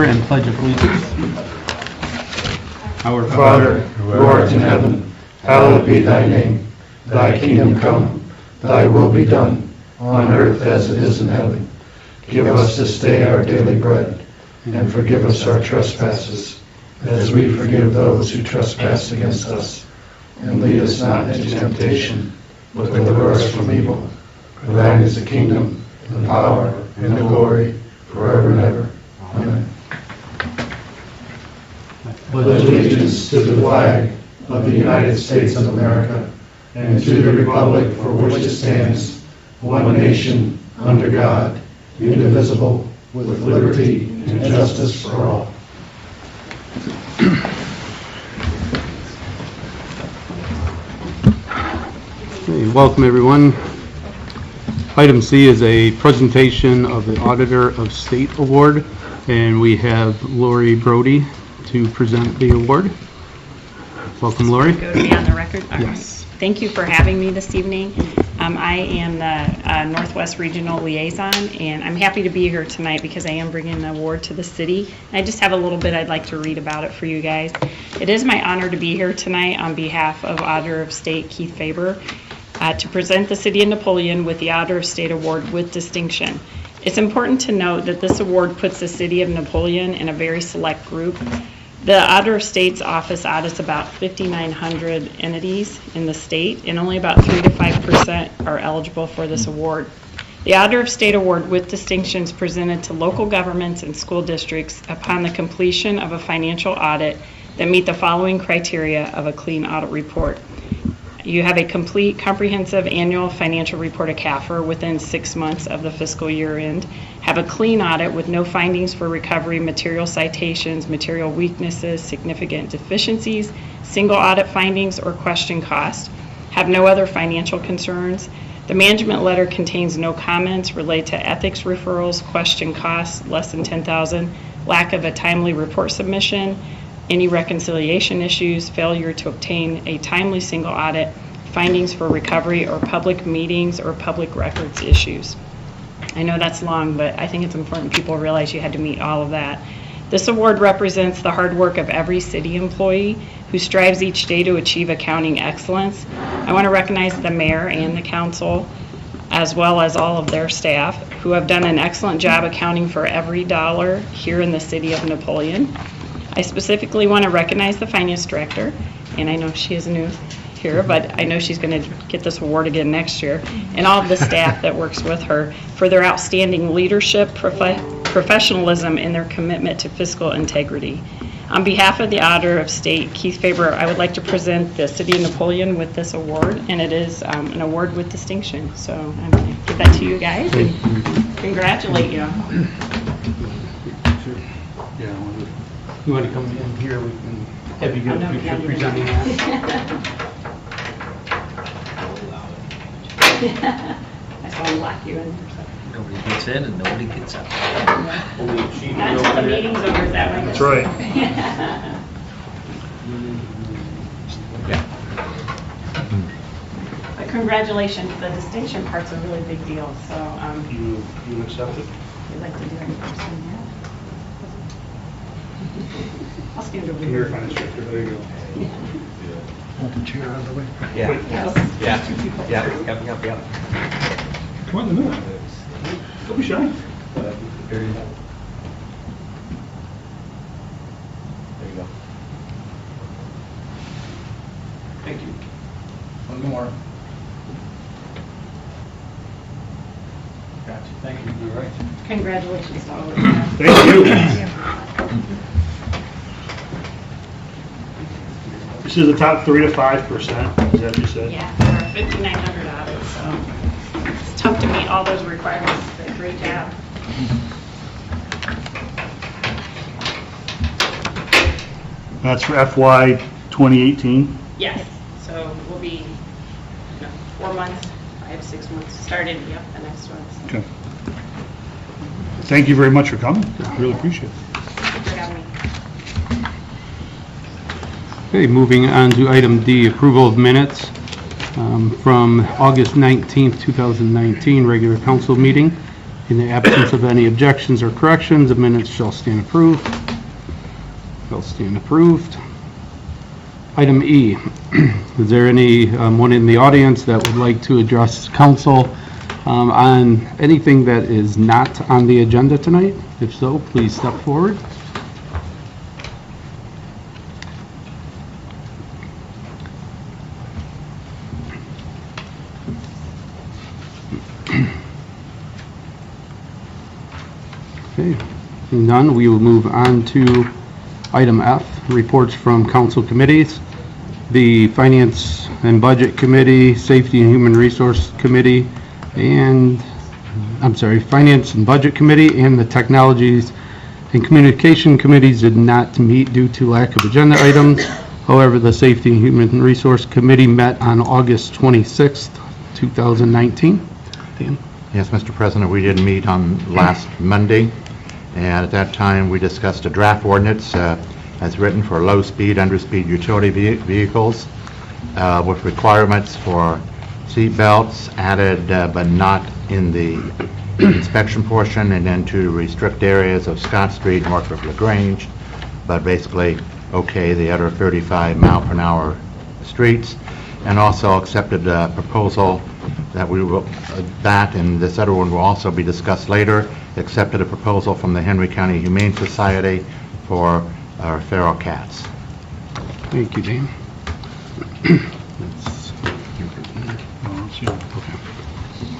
and pledge of allegiance. Our Father, who art in heaven, hallowed be thy name. Thy kingdom come, thy will be done, on earth as it is in heaven. Give us this day our daily bread, and forgive us our trespasses, as we forgive those who trespass against us. And lead us not into temptation, but deliver us from evil. For thine is the kingdom, the power, and the glory, forever and ever. Amen. Pledge allegiance to the flag of the United States of America and to the republic for which it stands, one nation, under God, indivisible, with liberty and justice for all. Hey, welcome everyone. Item C is a presentation of the Auditor of State Award, and we have Lori Brody to present the award. Welcome, Lori. Go to be on the record? All Yes. right. Thank you for having me this evening. I am the Northwest Regional Liaison, and I'm happy to be here tonight because I am bringing the award to the city. I just have a little bit I'd like to read about it for you guys. It is my honor to be here tonight on behalf of Auditor of State Keith Faber to present the City of Napoleon with the Auditor of State Award with distinction. It's important to note that this award puts the City of Napoleon in a very select group. The Auditor of State's office audits about 5,900 entities in the state, and only about 3 to 5% are eligible for this award. The Auditor of State Award with distinctions presented to local governments and school districts upon the completion of a financial audit that meet the following criteria of a clean audit report. You have a complete, comprehensive annual financial report of CAFR within 6 months of the fiscal year end. Have a clean audit with no findings for recovery, material citations, material weaknesses, significant deficiencies, single audit findings, or question cost. Have no other financial concerns. The management letter contains no comments related to ethics referrals, question costs less than $10,000, lack of a timely report submission, any reconciliation issues, failure to obtain a timely single audit, findings for recovery, or public meetings or public records issues. I know that's long, but I think it's important people realize you had to meet all of that. This award represents the hard work of every city employee who strives each day to achieve accounting excellence. I want to recognize the mayor and the council, as well as all of their staff, who have done an excellent job accounting for every dollar here in the City of Napoleon. I specifically want to recognize the finance director, and I know she is new here, but I know she's going to get this award again next year, and all of the staff that works with her for their outstanding leadership, professionalism, and their commitment to fiscal integrity. On behalf of the Auditor of State, Keith Faber, I would like to present the City of Napoleon with this award, and it is an award with distinction. So I'm going to give that to you guys and congratulate you. You want to come in here? We can have you get a picture presenting that. I just want to lock you in. Nobody gets in and nobody gets out. Not until the meeting's over, is that right? That's right. But congratulations, the distinction part's a really big deal, so You accept it? we'd like to do it in person, yeah. I'll stand over Here, here. finance director, there you go. Want the chair out of the way? Yeah, Yes. yeah. Come on, in the middle. Don't be shy. There you go. Thank you. One more. Gotcha. Thank you. You're right. Congratulations to all of you. Thank you. This is the top 3 to 5%, is that what you said? Yeah, there are 5,900 audits, so it's tough to meet all those requirements, but great job. That's for FY 2018. Yes, so we'll be 4 months, 5, 6 months, started, yep, the next one. Okay. Thank you very much for coming. Really appreciate it. Thanks for having me. Okay, moving on to item D, approval of minutes from August 19th, 2019, regular council meeting. In the absence of any objections or corrections, the minutes shall stand approved. Shall stand approved. Item E, is there anyone in the audience that would like to address council on anything that is not on the agenda tonight? If so, please step forward. Okay, seeing none, we will move on to item F, reports from council committees. The Finance and Budget Committee, Safety and Human Resource Committee, and, Finance and Budget Committee and the Technologies and Communication Committees did not meet due to lack of agenda items. However, the Safety and Human Resource Committee met on August 26th, 2019. Dan? Yes, Mr. President, we did meet on last Monday, and at that time we discussed a draft ordinance as written for low-speed, under-speed utility vehicles with requirements for seat belts added but not in the inspection portion, and then to restrict areas of Scott Street, north of LaGrange, but basically okay the other 35-mile-per-hour streets, and also accepted a proposal that we will, that and this other one will also be discussed later, accepted a proposal from the Henry County Humane Society for our feral cats. Thank you, Dan.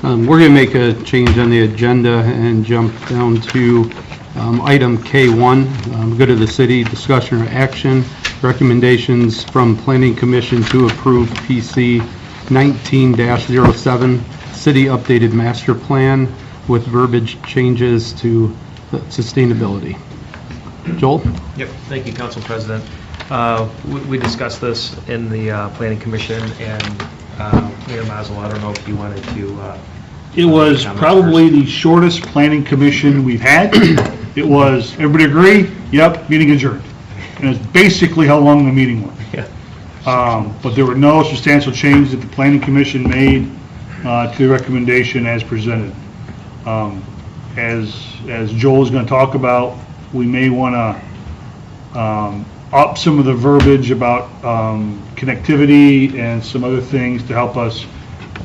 We're going to make a change on the agenda and jump down to item K1, go to the city, discussion or action, recommendations from Planning Commission to approve PC 19-07, city updated master plan with verbiage changes to sustainable. Joel? Yep, thank you, Council President. We discussed this in the Planning Commission, and Mayor Mazel, I don't know if you wanted to... It was probably the shortest planning commission we've had. It was, everybody agree? Yep, meeting adjourned. And it's basically how long the meeting was. Yeah. But there were no substantial changes that the planning commission made to the recommendation as presented. As Joel is going to talk about, we may want to up some of the verbiage about connectivity and some other things to help us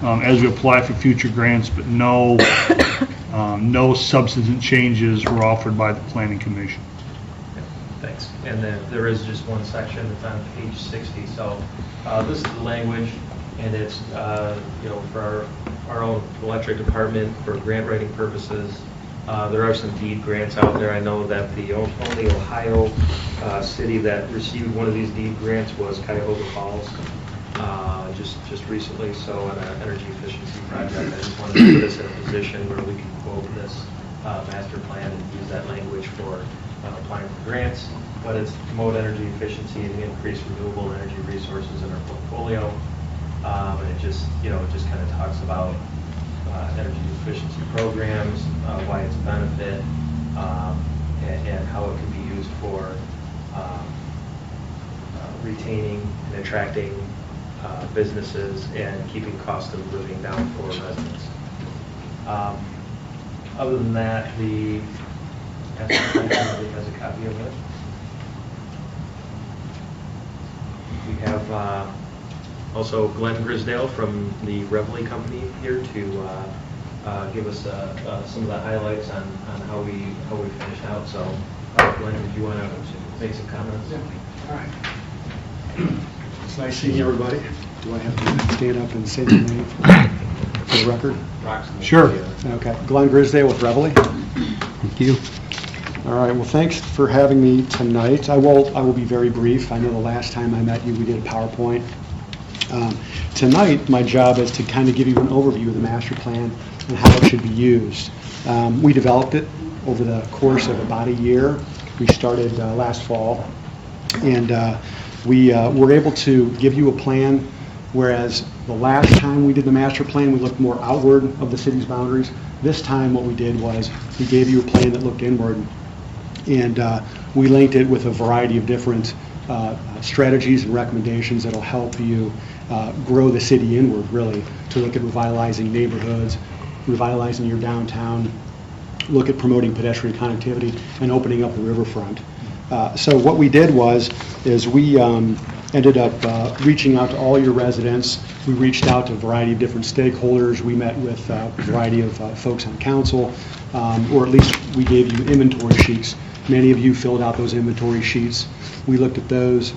as we apply for future grants, but no substantive changes were offered by the Planning Commission. Thanks. And then there is just one section that's on page 60. So this is the language, and it's for our own electric department for grant writing purposes. There are some deed grants out there. I know that the only Ohio city that received one of these deed grants was Cuyahoga Falls just recently. So on an energy efficiency project, I just wanted to put us in a position where we can quote this master plan and use that language for applying for grants. But it's to promote energy efficiency and increase renewable energy resources in our portfolio. And it just kind of talks about energy efficiency programs, why it's a benefit, and how it can be used for retaining and attracting businesses and keeping cost of living down for residents. Other than that, the everybody has a copy of it. We have also Glenn Grisdale from the Reveille Company here to give us some of the highlights on how we finished out. So, Glenn, did you want to make some comments? Yeah. All right. It's nice seeing everybody. Do I have to stand up and say the name for the record? Sure. Okay. Glenn Grisdale with Reveille. Thank you. All right. Well, thanks for having me tonight. I will be very brief. I know the last time I met you, we did a PowerPoint. Tonight, my job is to kind of give you an overview of the master plan and how it should be used. We developed it over the course of about a year. We started last fall, and we were able to give you a plan, whereas the last time we did the master plan, we looked more outward of the city's boundaries. This time what we did was we gave you a plan that looked inward, and we linked it with a variety of different strategies and recommendations that will help you grow the city inward, really, to look at revitalizing neighborhoods, revitalizing your downtown, look at promoting pedestrian connectivity and opening up the riverfront. So what we did is we ended up reaching out to all your residents. We reached out to a variety of different stakeholders. We met with a variety of folks on council, or at least we gave you inventory sheets. Many of you filled out those inventory sheets. We looked at those.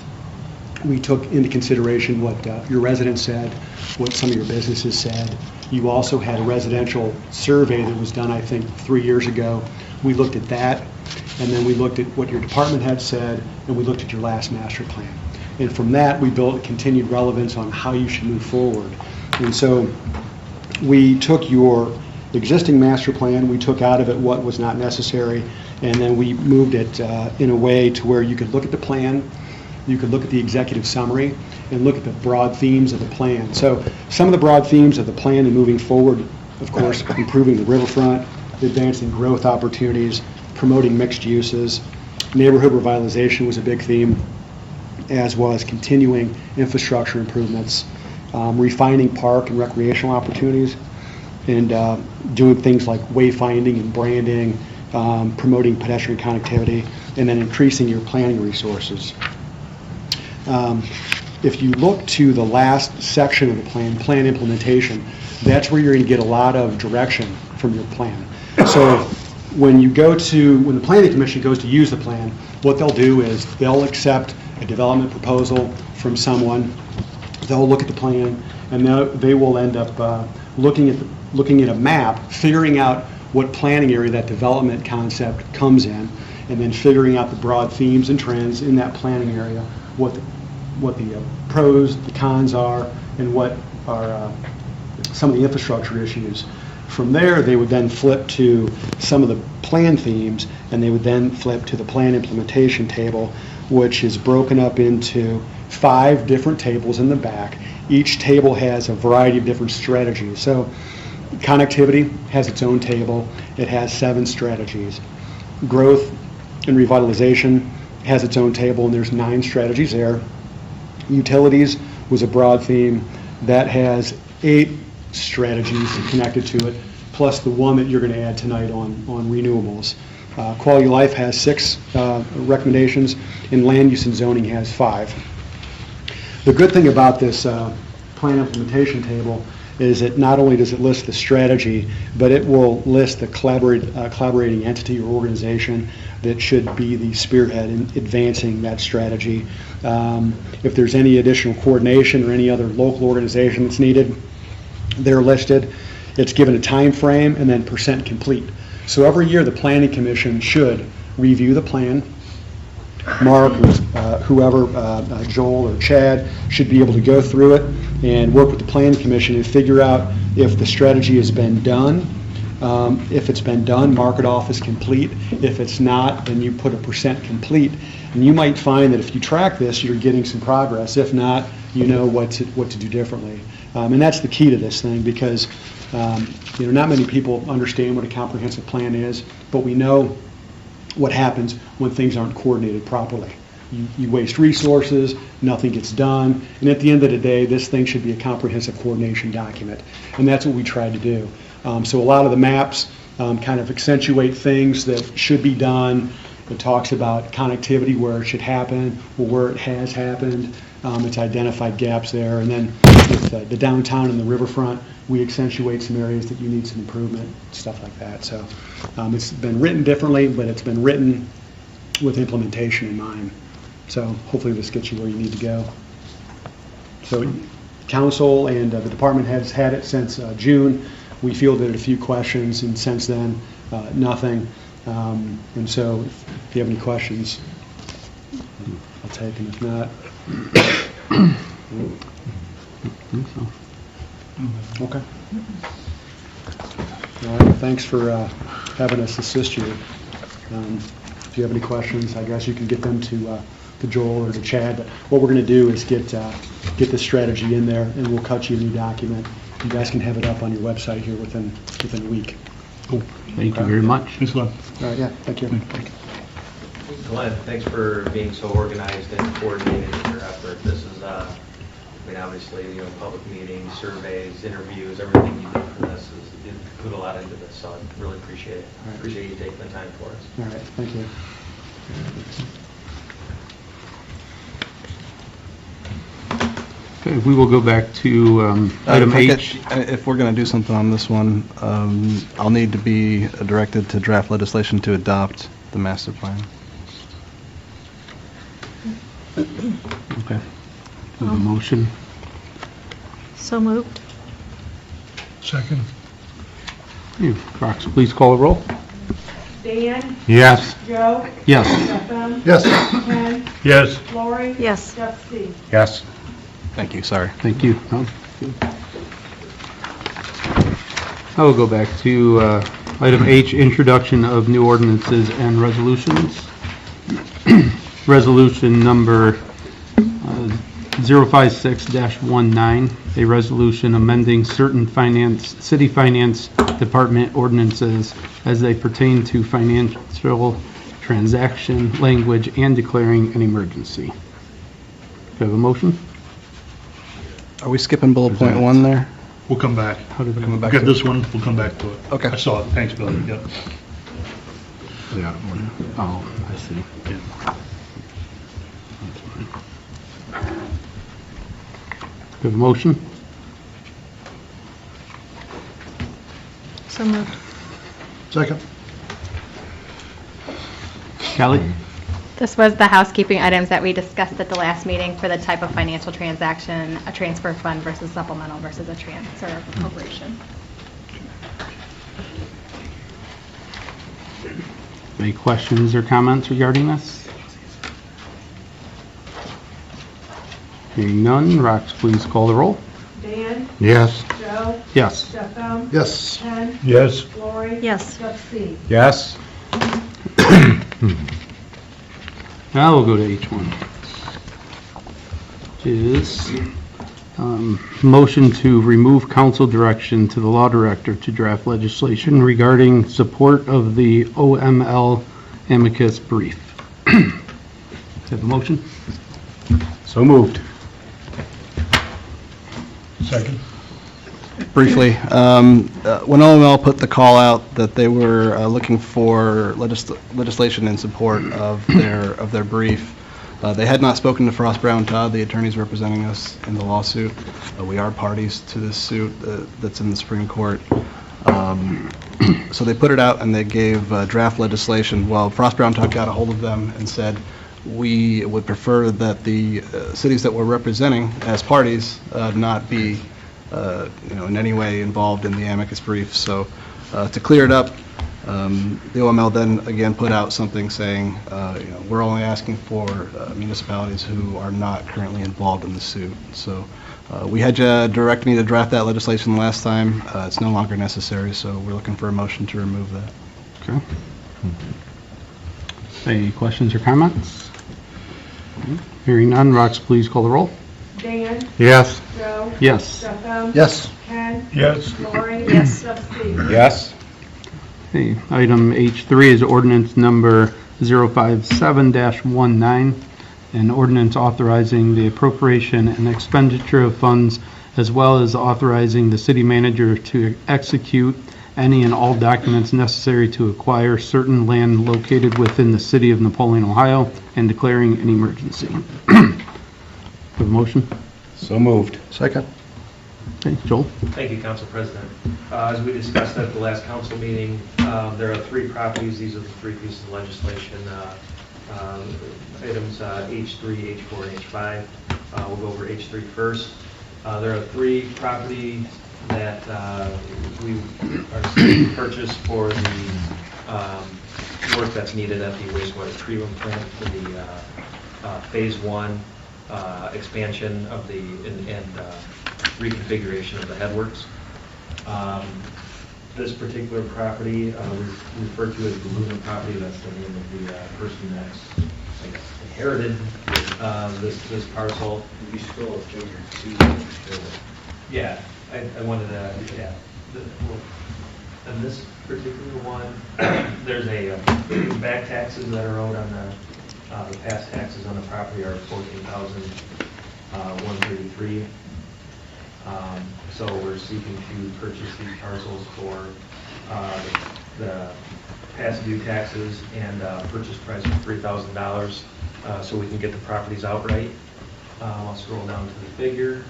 We took into consideration what your residents said, what some of your businesses said. You also had a residential survey that was done, I think, 3 years ago. We looked at that, and then we looked at what your department had said, and we looked at your last master plan. And from that, we built continued relevance on how you should move forward. And so we took your existing master plan, we took out of it what was not necessary, and then we moved it in a way to where you could look at the plan, you could look at the executive summary, and look at the broad themes of the plan. So some of the broad themes of the plan and moving forward, of course, improving the riverfront, advancing growth opportunities, promoting mixed uses. Neighborhood revitalization was a big theme, as was continuing infrastructure improvements, refining park and recreational opportunities, and doing things like wayfinding and branding, promoting pedestrian connectivity, and then increasing your planning resources. If you look to the last section of the plan implementation, that's where you're going to get a lot of direction from your plan. So when the Planning Commission goes to use the plan, what they'll do is they'll accept a development proposal from someone, they'll look at the plan, and they will end up looking at a map, figuring out what planning area that development concept comes in, and then figuring out the broad themes and trends in that planning area, what the pros, the cons are, and what are some of the infrastructure issues. From there, they would then flip to some of the plan themes, and they would then flip to the plan implementation table, which is broken up into 5 different tables in the back. Each table has a variety of different strategies. So connectivity has its own table. It has 7 strategies. Growth and revitalization has its own table, and there's 9 strategies there. Utilities was a broad theme that has 8 strategies connected to it, plus the one that you're going to add tonight on renewables. Quality of life has 6 recommendations, and land use and zoning has 5. The good thing about this plan implementation table is that not only does it list the strategy, but it will list the collaborating entity or organization that should be the spearhead in advancing that strategy. If there's any additional coordination or any other local organization that's needed, they're listed. It's given a time frame and then percent complete. So every year the Planning Commission should review the plan. Mark, or whoever, Joel or Chad, should be able to go through it and work with the Planning Commission and figure out if the strategy has been done. If it's been done, mark it off as complete. If it's not, then you put a percent complete. And you might find that if you track this, you're getting some progress. If not, you know what to do differently. And that's the key to this thing, because not many people understand what a comprehensive plan is, but we know what happens when things aren't coordinated properly. You waste resources, nothing gets done, and at the end of the day, this thing should be a comprehensive coordination document, and that's what we try to do. So a lot of the maps kind of accentuate things that should be done. It talks about connectivity, where it should happen, or where it has happened. It's identified gaps there, and then with the downtown and the riverfront, we accentuate some areas that you need some improvement, stuff like that. So it's been written differently, but it's been written with implementation in mind. So hopefully this gets you where you need to go. So council and the department has had it since June. We fielded a few questions, and since then, nothing. And so if you have any questions, I'll take them. If not, okay. All right, thanks for having us assist you. If you have any questions, I guess you can get them to Joel or to Chad. But what we're going to do is get the strategy in there, and we'll cut you a new document. You guys can have it up on your website here within a week. Cool. Thank you very much. Thanks, Glenn. All right, yeah, thank you. Glenn, thanks for being so organized and coordinated in your effort. This is I mean, obviously, public meetings, surveys, interviews, everything you do for this you put a lot into this, so I really appreciate it. Right. Appreciate you taking the time for us. All right, thank you. Okay, we will go back to item H. If we're going to do something on this one, I'll need to be directed to draft legislation to adopt the master plan. Okay. We have a motion. So moved. Second. Okay, Rox, please call the roll. Dan, Yes. Joe, Yes. Stefan, Yes. Ken, Yes. Lori, Yes. Jeff C. Yes. Thank you, sorry. Thank you. No, good. I will go back to item H, introduction of new ordinances and resolutions. Resolution number 056-19, a resolution amending certain city finance department ordinances as they pertain to financial transaction language and declaring an emergency. Do I have a motion? Are we skipping bullet point 1 there? We'll come back. How did Coming it? back Got to this one, we'll come back to it. Okay. I saw it, thanks, Billy, yep. Yeah. Oh, I see. Yeah. Do I have a motion? So moved. Second. Kelly? This was the housekeeping items that we discussed at the last meeting for the type of financial transaction, a transfer fund versus supplemental versus a transfer of appropriation. Any questions or comments regarding this? Hearing none, Rox, please call the roll. Dan, Yes. Joe, Yes. Stefan, Yes. Ken, Yes. Lori, Yes. Jeff C. Yes. Now we'll go to H1. Which is motion to remove council direction to the law director to draft legislation regarding support of the OML amicus brief. Have a motion? So moved. Second. Briefly, when OML put the call out that they were looking for legislation in support of their brief, they had not spoken to Frost Brown Todd, the attorneys representing us in the lawsuit. We are parties to this suit that's in the Supreme Court. So they put it out and they gave draft legislation. Well, Frost Brown Todd got a hold of them and said, we would prefer that the cities that we're representing as parties not be in any way involved in the amicus brief. So to clear it up, the OML then again put out something saying, we're only asking for municipalities who are not currently involved in the suit. So we had you direct me to draft that legislation last time. It's no longer necessary, so we're looking for a motion to remove that. Okay. Any questions or comments? Hearing none, Rox, please call the roll. Dan, Yes. Joe, Yes. Stefan, Yes. Ken, Yes. Lori, Yes. Jeff C. Yes. Okay, item H3 is ordinance number 057-19, an ordinance authorizing the appropriation and expenditure of funds, as well as authorizing the city manager to execute any and all documents necessary to acquire certain land located within the city of Napoleon, Ohio, and declaring an emergency. Have a motion? So moved. Second. Okay, Joel? Thank you, Council President. As we discussed at the last council meeting, there are 3 properties. These are the 3 pieces of legislation, items H3, H4, and H5. We'll go over H3 first. There are 3 properties that we are seeking to purchase for the work that's needed at the wastewater treatment plant for the Phase 1 expansion of the and reconfiguration of the headworks. This particular property we refer to as the Luna property. That's the name of the person that's, I guess, inherited this parcel. We still figured Yeah, I wanted to, yeah. And this particular one, there's a back taxes that are owed on the past taxes on the property are $14,000. 133. So we're seeking to purchase these parcels for the past due taxes and purchase price of $3,000 so we can get the properties outright. I'll scroll down to the figure.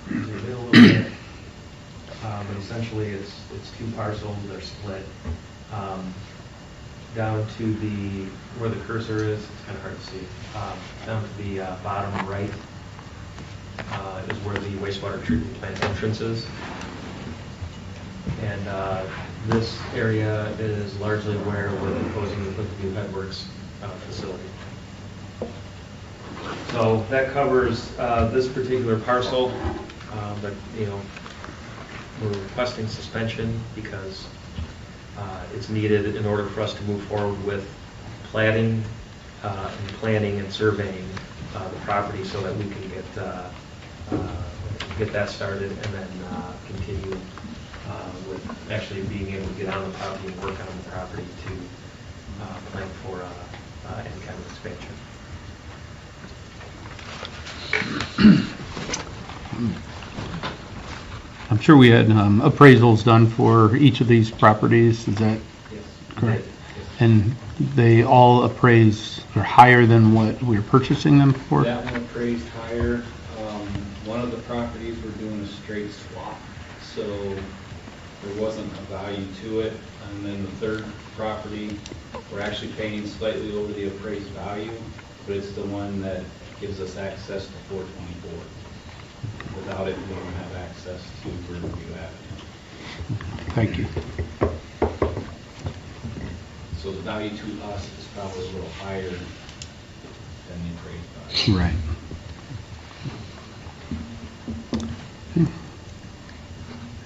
Zoom in a little bit. But essentially it's two parcels, they're split. Down to where the cursor is, it's kind of hard to see, down to the bottom right is where the wastewater treatment plant entrance is. And this area is largely where we're proposing to put the new Headworks facility. So that covers this particular parcel, but we're requesting suspension because it's needed in order for us to move forward with platting and planning and surveying the property so that we can get that started and then continue with actually being able to get on the property and work on the property to plan for any kind of expansion. I'm sure we had appraisals done for each of these properties, is that Yes. correct? Yes. And they all appraise or higher than what we're purchasing them for? That one appraised higher. One of the properties we're doing a straight swap, so there wasn't a value to it. And then the third property, we're actually paying slightly over the appraised value, but it's the one that gives us access to 424. Without it, we don't have access to Riverview Avenue. Thank you. So the value to us is probably a little higher than the appraised value. Right.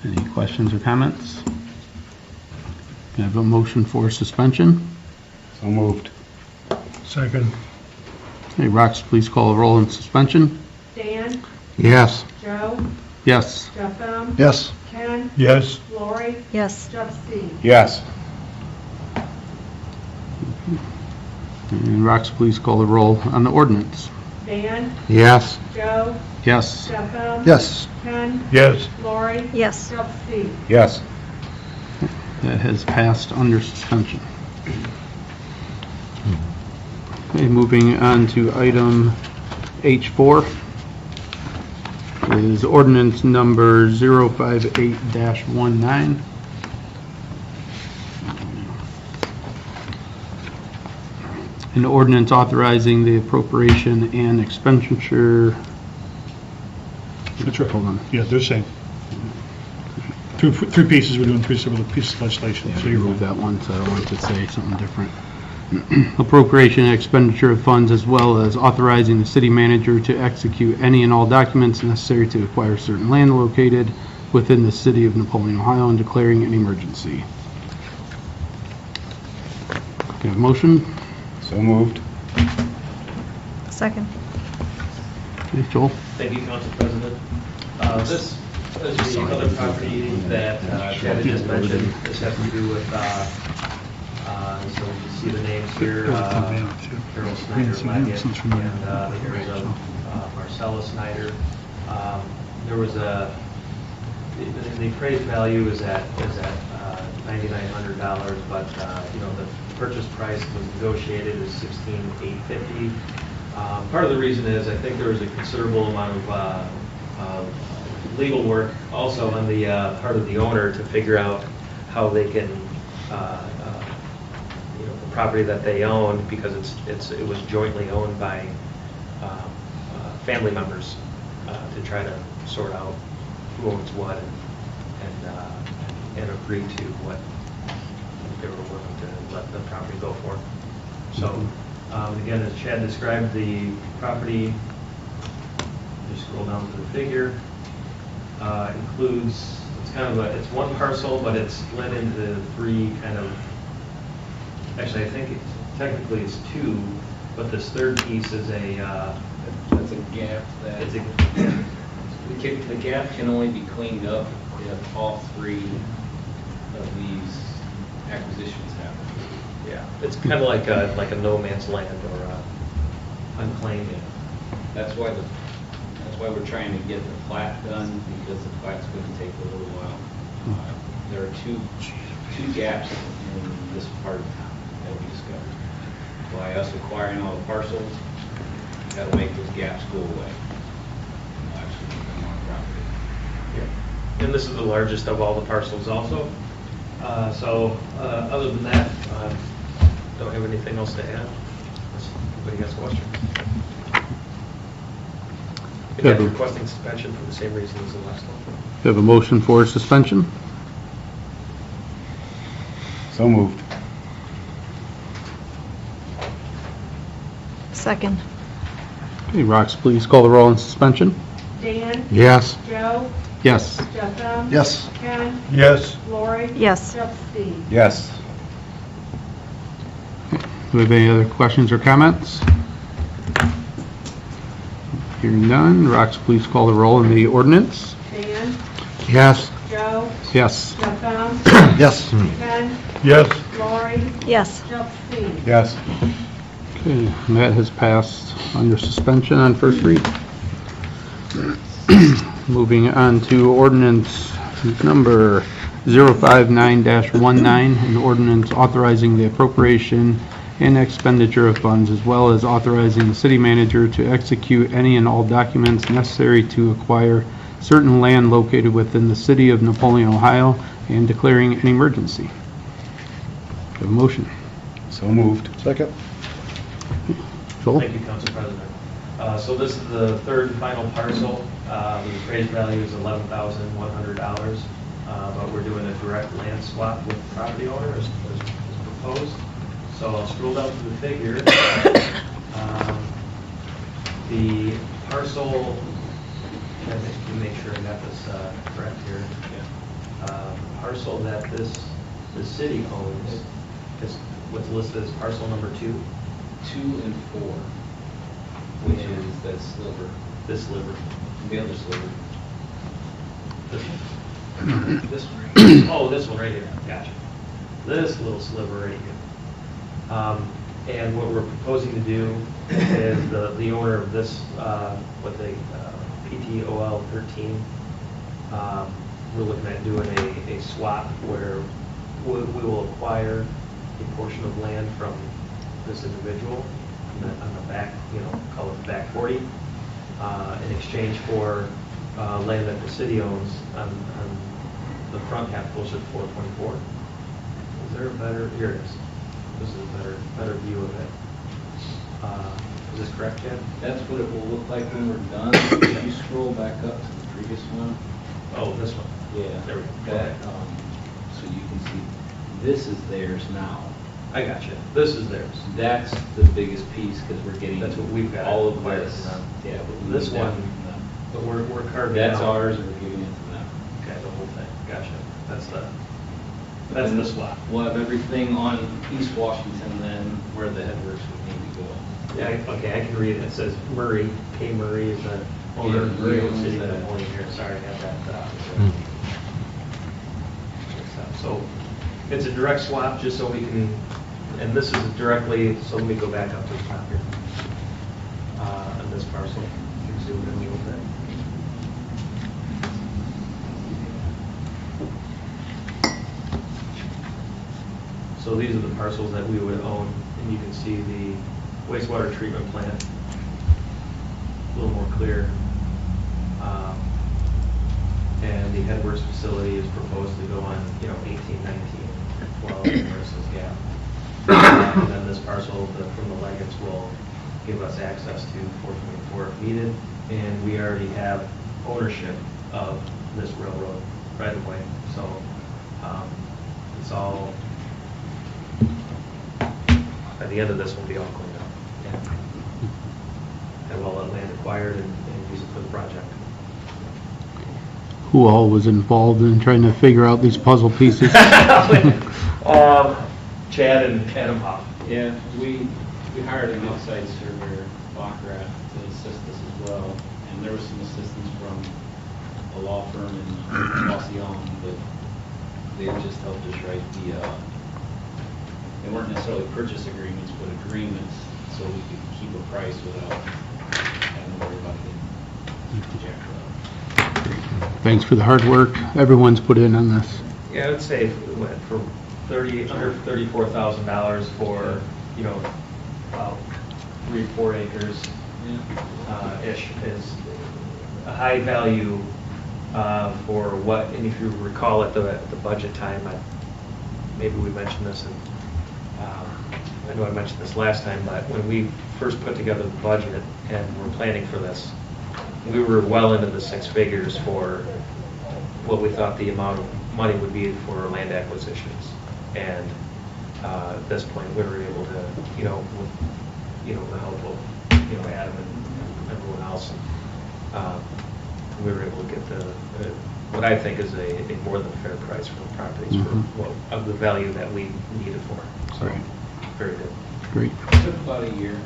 Any questions or comments? Can I have a motion for suspension? So moved. Second. Hey, Rox, please call a roll in suspension. Dan, Yes. Joe, Yes. Jeff M., Yes. Ken, Yes. Lori, Yes. Jeff C. Yes. And Rox, please call the roll on the ordinance. Dan, Yes. Joe, Yes. Jeff M., Yes. Ken, Yes. Lori, Yes. Jeff C. Yes. That has passed under suspension. Okay, moving on to item H4 is ordinance number 058-19. An ordinance authorizing the appropriation and expenditure. That's right. Hold on. Yeah, they're same. Three pieces, we're doing three separate pieces of legislation, so you're Remove right. that one, so I don't want to say something different. Appropriation and expenditure of funds, as well as authorizing the city manager to execute any and all documents necessary to acquire certain land located within the city of Napoleon, Ohio, and declaring an emergency. Can I have a motion? So moved. Second. Okay, Joel? Thank you, Council President. This is the other property that Chad had just mentioned. This has to do with, so you can see the names here, Carol Snyder, Leggett, and the areas of Marcella Snyder. There was the appraised value is at $9,900, but the purchase price was negotiated as $16,850. Part of the reason is I think there was a considerable amount of legal work also on the part of the owner to figure out how they can, the property that they own, because it was jointly owned by family members to try to sort out who owns what and agree to what they were willing to let the property go for. So again, as Chad described, the property, just scroll down to the figure, includes, it's one parcel, but it's split into three kind of, actually I think technically it's two, but this third piece is That's a gap that, the gap can only be cleaned up if all three of these acquisitions happen. Yeah, it's kind of like a no man's land or unclaimed. That's why we're trying to get the plat done, because the plat's going to take a little while. There are two gaps in this part of town that we discovered. By us acquiring all the parcels, that'll make those gaps go away. Actually, become our property. Yeah. And this is the largest of all the parcels also. Other than that, don't have anything else to add. Unless anybody has questions? Again, Good. requesting suspension for the same reason as the last one. We have a motion for suspension. So moved. Second. Okay, Rox, please call the roll on suspension. Dan, Yes. Joe, Yes. Jeff, Yes. Ken, Yes. Lori. Yes. Jeff, Steve. Yes. Do we have any other questions or comments? Hearing none, Rox, please call the roll on the ordinance. Dan, Yes. Joe, Yes. Jeff, Yes. Ken, Yes. Lori. Yes. Jeff, Steve. Yes. Okay, that has passed under suspension on first read. Moving on to ordinance number 059-19, an ordinance authorizing the appropriation and expenditure of funds, as well as authorizing the city manager to execute any and all documents necessary to acquire certain land located within the city of Napoleon, Ohio, and declaring an emergency. Do we have a motion? So moved. Second. Joel? Thank you, Council President. So this is the third and final parcel. The appraised value is $11,100, but we're doing a direct land swap with the property owner as proposed. So I'll scroll down to the figure. The parcel, let me make sure I got this correct here. Parcel that the city owns is what's listed as parcel number 2. 2 and 4, which is that sliver, This sliver. the other sliver. This one. This one right here. Oh, this one right here. Gotcha. This little sliver right here. And what we're proposing to do is the owner of this, what they, PTOL 13, we're looking at doing a swap where we will acquire a portion of land from this individual on the back, call it the back 40, in exchange for land that the city owns on the front half closer to 424. Is there a better, here it is. This is a better view of it. Is this correct, Chad? That's what it will look like when we're done. If you scroll back up to the previous one. Oh, this one. Yeah. There we go. That, so you can see, this is theirs now. I got you. This is theirs. That's the biggest piece, because we're getting That's what we've got. all of acquired this. from them. Yeah, but we This need that one, from them. but we're carving out. That's ours, and we're giving it to them. Okay, the whole thing. Gotcha. That's the swap. We'll have everything on East Washington then, where the headworks would need to go. Yeah, okay, I can read it. It says Murray, K. Murray is the owner of Murray Rio owns City, that. Napoleon here. Sorry, I have that. So it's a direct swap, just so we can, and this is directly, so let me go back up to the top here. On this parcel, you can zoom in a little bit. So these are the parcels that we would own, and you can see the wastewater treatment plant, a little more clear. And the headworks facility is proposed to go on, 18, 19, 12, Marissa's Gap. And then this parcel from the Leggett's will give us access to 424 if needed, and we already have ownership of this railroad right away. So it's all, by the end of this, will be all cleaned up. And we'll let land acquired and use it for the project. Who all was involved in trying to figure out these puzzle pieces? Chad and Adam Hoff. Yeah, we hired an outside surveyor, Baccarat, to assist us as well, and there was some assistance from a law firm in Boston, but they just helped us write the they weren't necessarily purchase agreements, but agreements, so we could keep a price without having to worry about getting jacked up. Thanks for the hard work everyone's put in on this. Yeah, I would say if we went for under $34,000 for, you know, 3-4 acres, ish is a high value for what, and if you recall at the budget time, maybe we mentioned this, and I know I mentioned this last time, but when we first put together the budget and were planning for this, we were well into the 6 figures for what we thought the amount of money would be for land acquisitions. And at this point, we were able to, with the help of, Adam and everyone else, we were able to get what I think is a more than fair price for the properties of the value that we needed for. So, Right. very good. Great. It took about a year.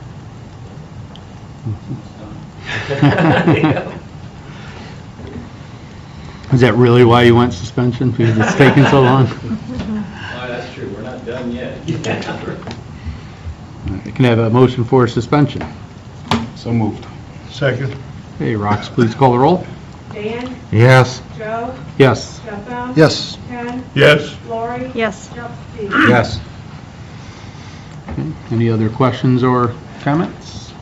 Yeah. Is that really why you went suspension? Because it's taking so long? Well, that's true, we're not done yet. Can I have a motion for suspension? So moved. Second. Hey, Rox, please call the roll. Dan, Yes. Joe, Yes. Stefan. Yes. Ken, Yes. Lori. Yes. Yep, Steve. Yes. Okay. Any other questions or comments?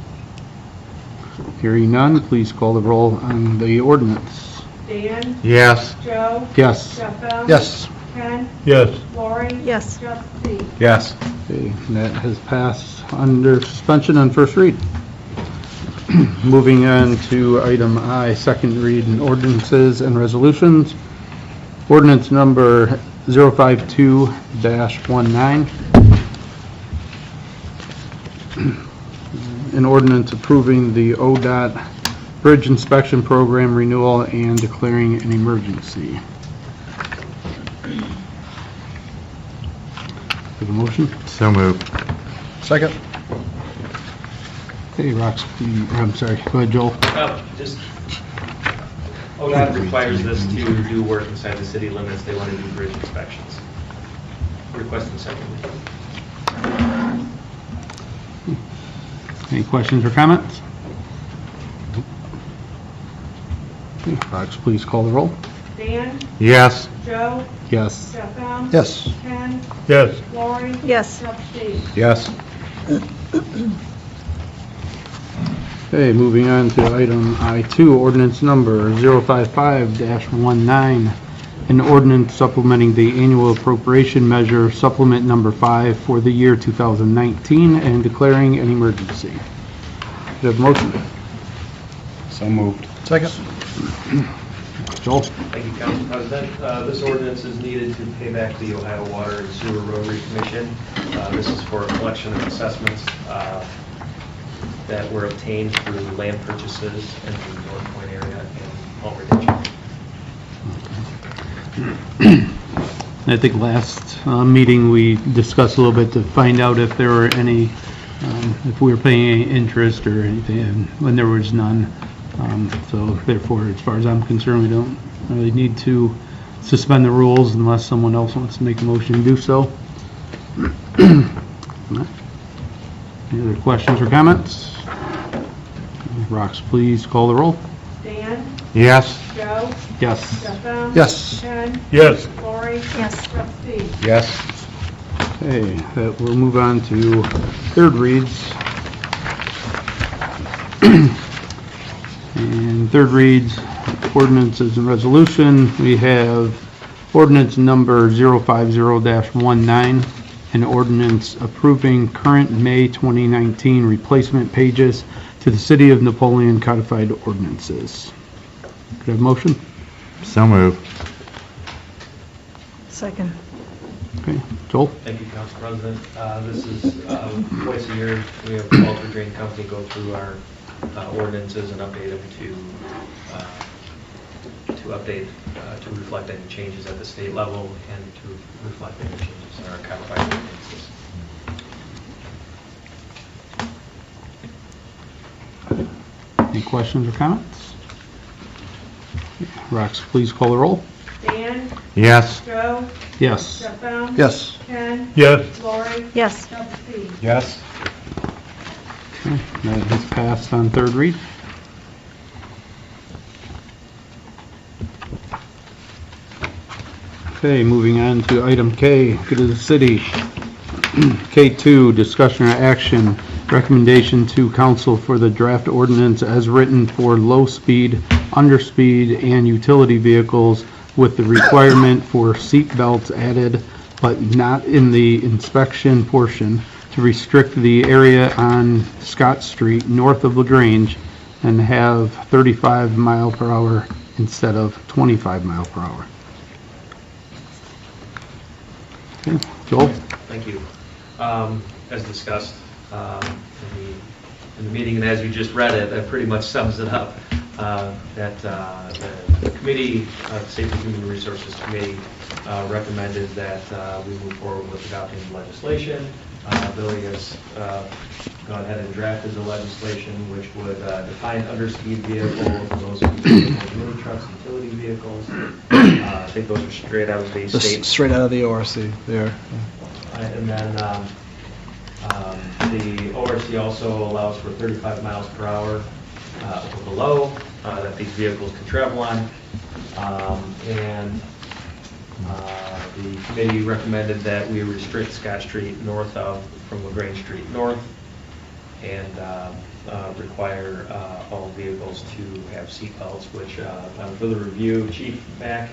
Hearing none, please call the roll on the ordinance. Dan, Yes. Joe, Yes. Stefan. Yes. Ken, Yes. Lori. Yes. Yep, Steve. Yes. Okay, and that has passed under suspension on first read. Moving on to item I, second read in ordinances and resolutions. Ordinance number 052-19. An ordinance approving the ODOT Bridge Inspection Program renewal and declaring an emergency. Have a motion? So moved. Second. Hey, Rox, I'm sorry, go ahead, Joel. Just, ODOT requires this to do work inside the city limits. They want to do bridge inspections. Requesting second reading. Any questions or comments? Okay, Rox, please call the roll. Dan, Yes. Joe, Yes. Stefan. Yes. Ken, Yes. Lori. Yes. Yep, Steve. Yes. Okay, moving on to item I2, ordinance number 055-19, an ordinance supplementing the annual appropriation measure supplement number 5 for the year 2019 and declaring an emergency. Do you have a motion? So moved. Second. Joel? Thank you, Council President. This ordinance is needed to pay back the Ohio Water and Sewer Rotary Commission. This is for a collection of assessments that were obtained through land purchases in the North Point area and Palmer Ditch. I think last meeting we discussed a little bit to find out if there were any, if we were paying any interest or anything, and when there was none. So therefore, as far as I'm concerned, we don't really need to suspend the rules unless someone else wants to make a motion to do so. Any other questions or comments? Rox, please call the roll. Dan, Yes. Joe, Yes. Stefan. Yes. Ken, Yes. Lori. Yes. Yep, Steve. Yes. Okay, we'll move on to third reads. And third reads, ordinances and resolution. We have ordinance number 050-19, an ordinance approving current May 2019 replacement pages to the City of Napoleon codified ordinances. Could I have a motion? So moved. Second. Okay, Joel? Thank you, Council President. This is twice a year, we have Walter Green Company go through our ordinances and update them to update, to reflect any changes at the state level and to reflect any changes in our codified ordinances. Any questions or comments? Rox, please call the roll. Dan, Yes. Joe? Yes. Jeff Bell? Yes. Ken? Yes. Lori? Yes. Trustee? Yes. That has passed on third read. Okay, moving on to item K, go to the city. K2, discussion or action, recommendation to council for the draft ordinance as written for low-speed, underspeed, and utility vehicles with the requirement for seat belts added, but not in the inspection portion, to restrict the area on Scott Street north of LaGrange and have 35 mile per hour instead of 25 mile per hour. Okay, Joel? Thank you. As discussed in the meeting, and as you just read it, that pretty much sums it up. That the committee, Safety and Human Resources Committee, recommended that we move forward with adopting the legislation. Billy has gone ahead and drafted the legislation, which would define underspeed vehicles, low-speed vehicles, mini trucks, utility vehicles. I think those are straight out of the state. Straight out of the ORC there. And then the ORC also allows for 35 miles per hour or below that these vehicles can travel on. And the committee recommended that we restrict Scott Street north of, from LaGrange Street north, and require all vehicles to have seat belts, which on further review, Chief Mack,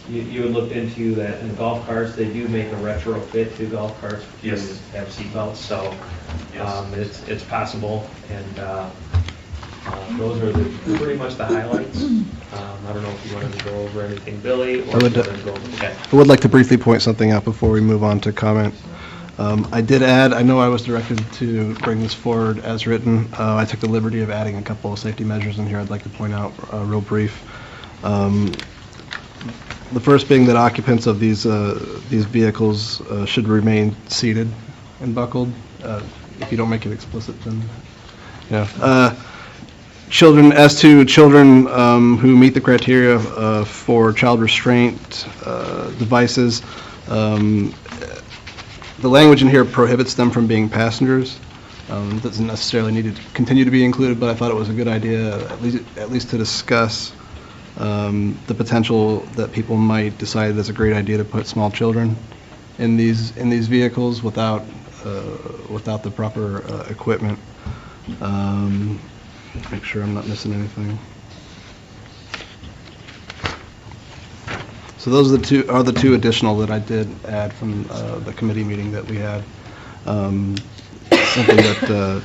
you had looked into that in golf carts. They do make a retrofit to golf carts to have seat belts, so it's possible, and those are pretty much the highlights. I don't know if you wanted to go over anything, Billy, or I would, if you wanted to go over, okay. I would like to briefly point something out before we move on to comment. I did add, I know I was directed to bring this forward as written. I took the liberty of adding a couple of safety measures in here I'd like to point out real brief. The first being that occupants of these vehicles should remain seated and buckled. If you don't make it explicit, then, yeah. Children, as to children who meet the criteria for child restraint devices, the language in here prohibits them from being passengers. Doesn't necessarily need to continue to be included, but I thought it was a good idea, at least to discuss the potential that people might decide it's a great idea to put small children in these vehicles without the proper equipment. Make sure I'm not missing anything. So those are the two additional that I did add from the committee meeting that we had. Something that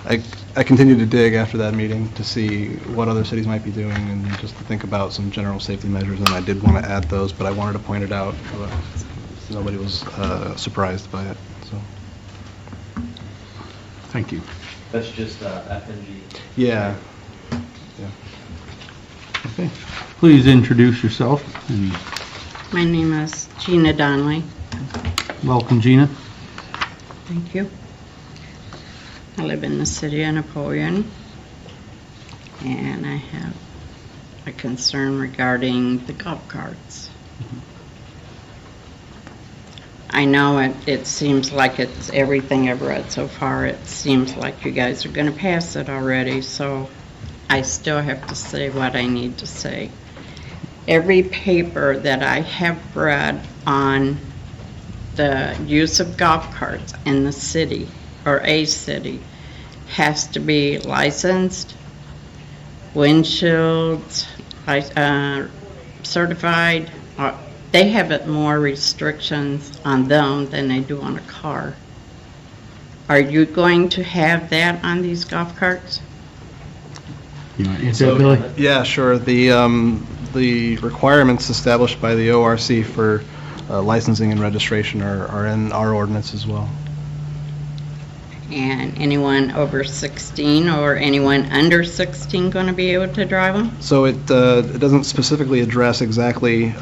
I continue to dig after that meeting to see what other cities might be doing and just to think about some general safety measures, and I did want to add those, but I wanted to point it out so nobody was surprised by it. So. Thank you. That's just F and G. Yeah. Okay. Please introduce yourself and My name is Gina Donnelly. welcome, Gina. Thank you. I live in the city of Napoleon, and I have a concern regarding the golf carts. I know it seems like it's everything I've read so far. It seems like you guys are going to pass it already, so I still have to say what I need to say. Every paper that I have read on the use of golf carts in the city or a city has to be licensed, windshields, certified. They have more restrictions on them than they do on a car. Are you going to have that on these golf carts? You want to answer that, Billy? Yeah, sure. The requirements established by the ORC for licensing and registration are in our ordinance as well. And anyone over 16 or anyone under 16 going to be able to drive them? So it doesn't specifically address exactly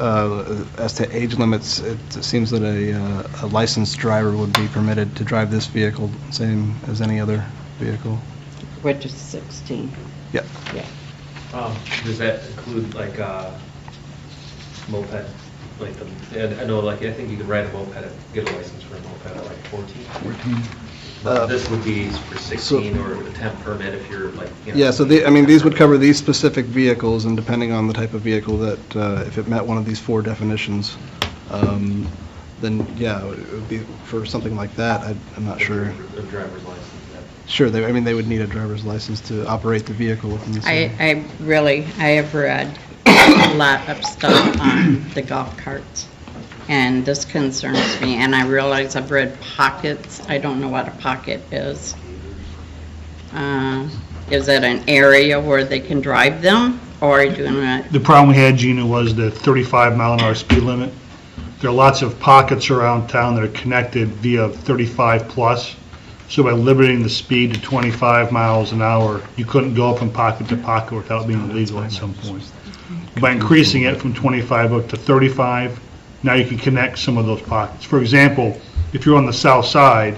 as to age limits. It seems that a licensed driver would be permitted to drive this vehicle, same as any other vehicle. Which is 16. Yep. Yeah. Does that include like moped, like and I know, like, I think you could ride a moped, get a license for a moped at like 14. But this would be for 16 or a temp permit if you're like, you know. Yeah, so these would cover these specific vehicles, and depending on the type of vehicle that, if it met one of these 4 definitions, then, yeah, it would be for something like that. I'm not sure. A driver's license. Sure, they would need a driver's license to operate the vehicle within the city. I have read a lot of stuff on the golf carts, and this concerns me, and I realize I've read pockets. I don't know what a pocket is. Is it an area where they can drive them, or are you doing it? The problem we had, Gina, was the 35-mile-an-hour speed limit. There are lots of pockets around town that are connected via 35 plus. So by limiting the speed to 25 miles an hour, you couldn't go from pocket to pocket without being illegal at some point. By increasing it from 25 up to 35, now you can connect some of those pockets. For example, if you're on the south side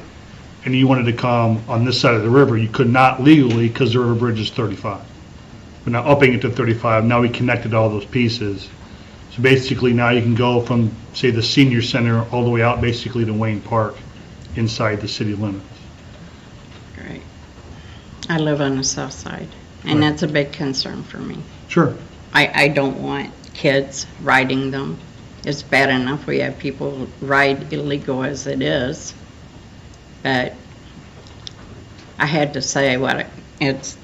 and you wanted to come on this side of the river, you could not legally because the river bridge is 35. But now upping it to 35, now we connected all those pieces. So basically now you can go from, say, the senior center all the way out basically to Wayne Park inside the city limits. Right. I live on the south side, and that's a big concern for me. Sure. I don't want kids riding them. It's bad enough we have people ride illegal as it is, but I had to say what it's,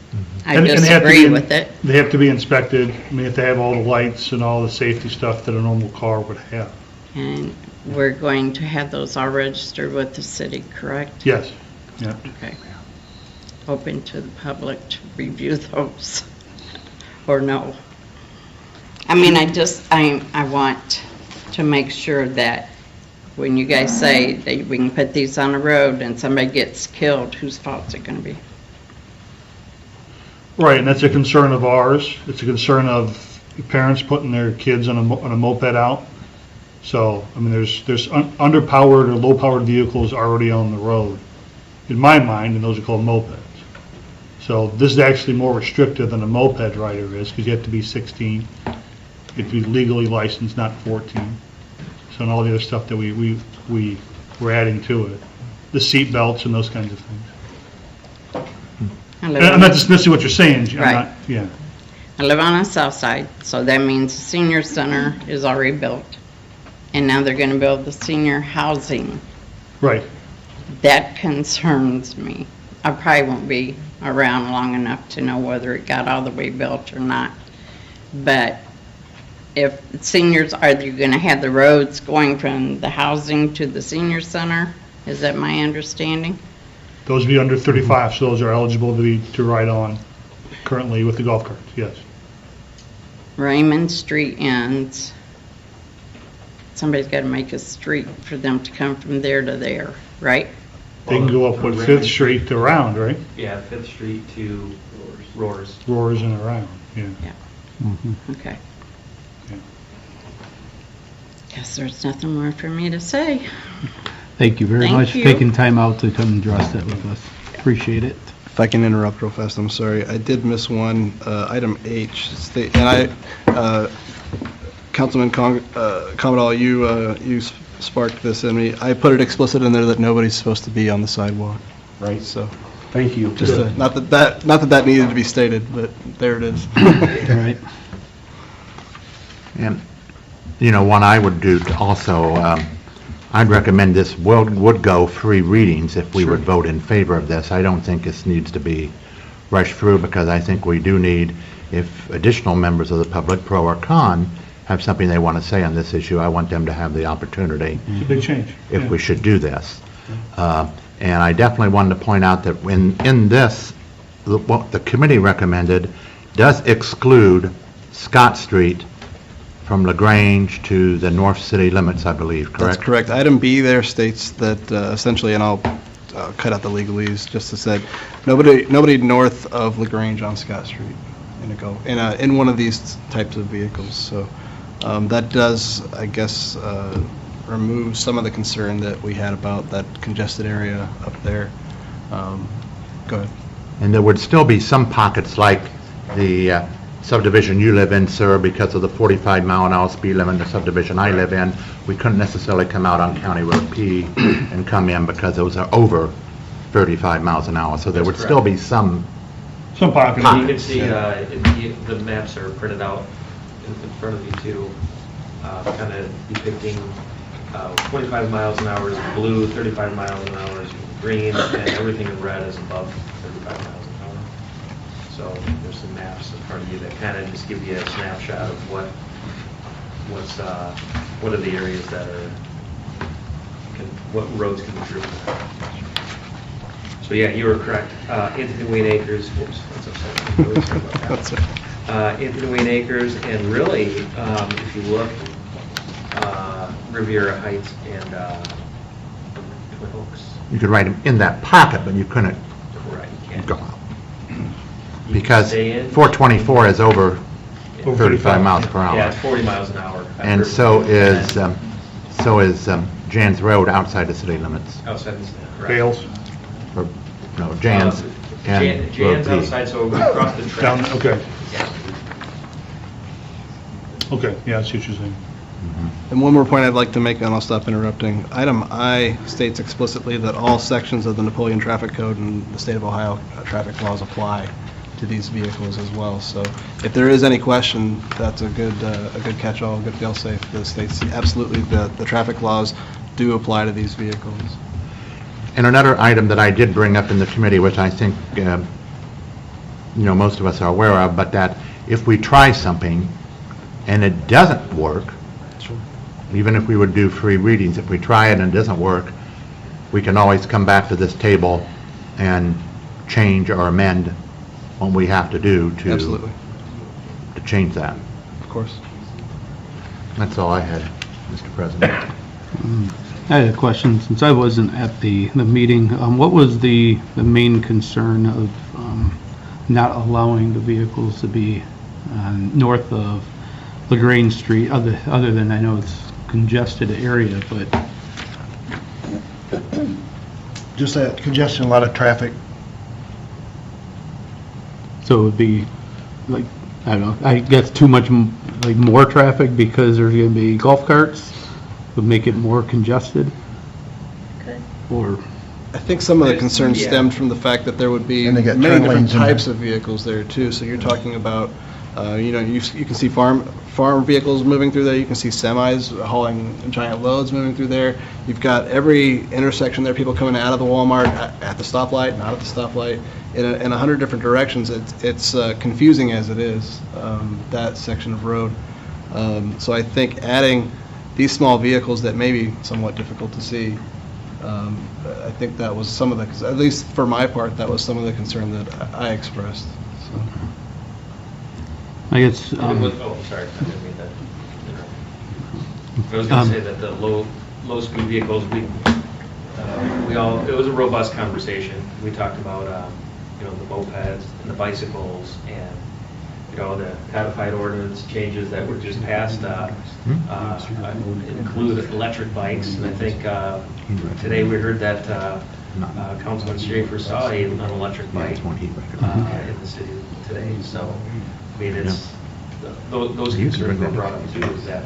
I And they have to disagree be with it. They have to be inspected. I mean, if they have all the lights and all the safety stuff that a normal car would have. And we're going to have those all registered with the city, correct? Yes. Yeah. Okay. Open to the public to review those, or no? I mean, I want to make sure that when you guys say that we can put these on the road and somebody gets killed, whose fault is it going to be? Right, and that's a concern of ours. It's a concern of parents putting their kids on a moped out. So, I mean, there's underpowered or low-powered vehicles already on the road, in my mind, and those are called mopeds. So this is actually more restrictive than a moped rider is, because you have to be 16. You have to be legally licensed, not 14. So, and all the other stuff that we're adding to it. The seat belts and those kinds of things. And I'm not dismissing what you're saying, Jim. Right. Yeah. I live on the south side, so that means the senior center is already built. And now they're going to build the senior housing. Right. That concerns me. I probably won't be around long enough to know whether it got all the way built or not. But if seniors, are you going to have the roads going from the housing to the senior center? Is that my understanding? Those would be under 35, so those are eligible to ride on currently with the golf carts, yes. Raymond Street ends. Somebody's got to make a street for them to come from there to there, right? They can go up with 5th Street to around, right? Yeah, 5th Street to Roars. Roars and around, yeah. Okay. Yeah. Guess there's nothing more for me to say. Thank you very Thank much for you. taking time out to come and address that with us. Appreciate it. If I can interrupt real fast, I'm sorry. I did miss one, item H, and Councilman Commodore, you sparked this in me. I put it explicit in there that nobody's supposed to be on the sidewalk. Right. So, Thank you. just not that needed to be stated, but there it is. Right. And, you know, one I would do also, I'd recommend this would go 3 readings if we would vote in favor of this. I don't think this needs to be rushed through, because I think we do need, if additional members of the public, pro or con, have something they want to say on this issue, I want them to have the opportunity It's a big change. if yeah. we should do this. And I definitely wanted to point out that in this, what the committee recommended does exclude Scott Street from LaGrange to the North City limits, I believe, correct? That's correct. Item B there states that essentially, and I'll cut out the legalese, just to say, nobody north of LaGrange on Scott Street in one of these types of vehicles. So that does, I guess, remove some of the concern that we had about that congested area up there. Go ahead. And there would still be some pockets like the subdivision you live in, sir, because of the 45-mile-an-hour speed limit in the subdivision I live in, we couldn't necessarily come out on County Road P and come in because those are over 35 miles an hour. So there would That's still correct. be some, Some pockets. You can see the maps are printed out in front of you too, kind of depicting 25 miles an hour is blue, 35 miles an hour is green, and everything in red is above 35 miles an hour. So there's some maps in front of you that kind of just give you a snapshot of what are the areas that are, what roads can be driven. So yeah, you were correct. Anthony Wayne Acres, whoops, that's upside down. Really sorry about that. That's right. Anthony Wayne Acres, and really, if you look, Riviera Heights and Twin Oaks. you could write them in that pocket, but you couldn't Correct. You can't. go out. You can Because stay in. 424 is over 35 miles per Yeah, hour. it's 40 miles an hour. And so is Jan's Road outside the city limits. Outside the state, correct. Bales. Or, no, Jan's and Road Jan's P. outside, so we cross the Down, tracks. okay, Yeah. okay, yeah, I see what you're saying. And one more point I'd like to make, and I'll stop interrupting. Item I states explicitly that all sections of the Napoleon Traffic Code and the State of Ohio traffic laws apply to these vehicles as well. So if there is any question, that's a good catch-all, a good fail-safe. The states, absolutely, the traffic laws do apply to these vehicles. And another item that I did bring up in the committee, which I think, most of us are aware of, but that if we try something and it doesn't work, even if we would do free readings, if we try it and it doesn't work, we can always come back to this table and change or amend what we have to do to Absolutely, change that. of course. That's all I had, Mr. President. I had a question, since I wasn't at the meeting. What was the main concern of not allowing the vehicles to be north of LaGrange Street, other than I know it's congested area, but Just that congestion, a lot of traffic. so it would be like, I don't know, I guess too much like more traffic because there's going to be golf carts would make it more congested? Or, I think some of the concerns Yeah. stemmed from the fact that there would be And they got many turn different lanes in there. types of vehicles there too. So you're talking about, you can see farm vehicles moving through there. You can see semis hauling giant loads moving through there. You've got every intersection there, people coming out of the Walmart, at the stoplight, not at the stoplight, in 100 different directions. It's confusing as it is, that section of road. So I think adding these small vehicles that may be somewhat difficult to see, I think that was some of the, at least for my part, that was some of the concern that I expressed. So. I guess, Oh, sorry, I didn't mean that. I was going to say that the low-speed vehicles, it was a robust conversation. We talked about, the mopeds and the bicycles and, the codified ordinance changes that were just passed, include electric bikes. And I think today we heard that Councilman Schaefer saw an electric bike in the city today. So, I mean, it's, those concerns were brought up too, is that,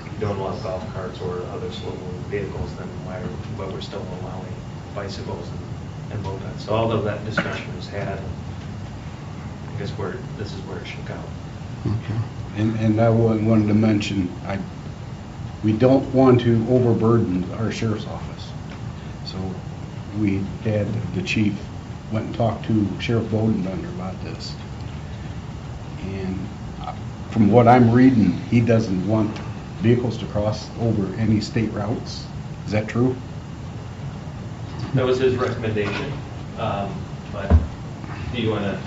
you don't allow golf carts or other slow-moving vehicles, then but we're still allowing bicycles and mopeds. So although that discussion was had, I guess this is where it shook out. And I wanted to mention, we don't want to overburden our sheriff's office. So we had, the chief went and talked to Sheriff Bodenbender about this. And from what I'm reading, he doesn't want vehicles to cross over any state routes. Is that true? That was his recommendation, but do you want to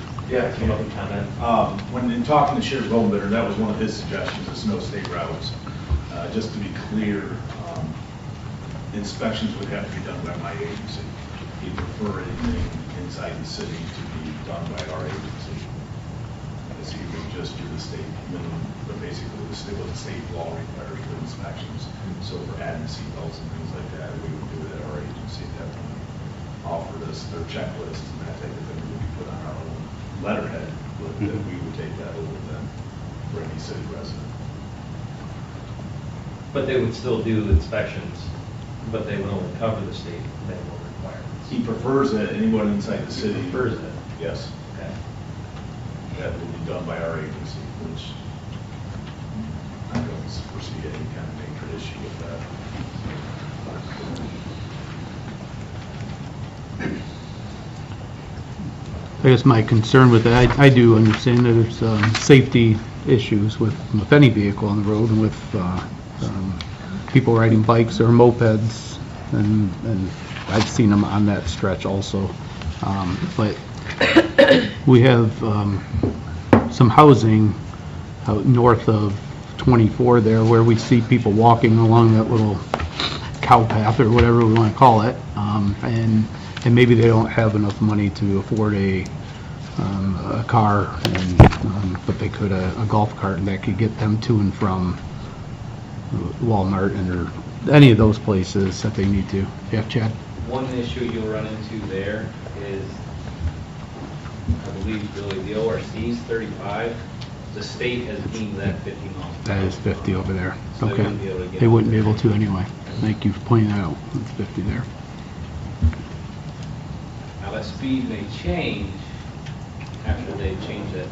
come up and comment? When in talking to Sheriff Bodenbender, that was one of his suggestions, is no state routes. Just to be clear, inspections would have to be done by my agency. He'd prefer anything inside the city to be done by our agency. As he would just do the state minimum, but basically what the state law requires for inspections. So for adding seatbelts and things like that, we would do it at our agency at that point. Offered us their checklist and that type of thing would be put on our own letterhead that we would take that over then for any city resident. But they would still do inspections, but they would only cover the state minimum requirements. He prefers that anyone inside the city. Prefers it. Yes, Okay. that will be done by our agency, which I don't foresee any kind of major issue with that. I guess my concern with that, I do understand that there's safety issues with any vehicle on the road and with people riding bikes or mopeds, and I've seen them on that stretch also. But we have some housing out north of 24 there where we see people walking along that little cow path or whatever we want to call it, and maybe they don't have enough money to afford a car, but they could a golf cart that could get them to and from Walmart or any of those places that they need to. Yeah, Chad? One issue you'll run into there is, I believe, really the ORC's 35. The state has deemed that 50 miles per hour. That is 50 over there. So they Okay. wouldn't be able to get They wouldn't be over able to anyway. Thank you for pointing that out. It's 50 there. Now, that speed may change after they change that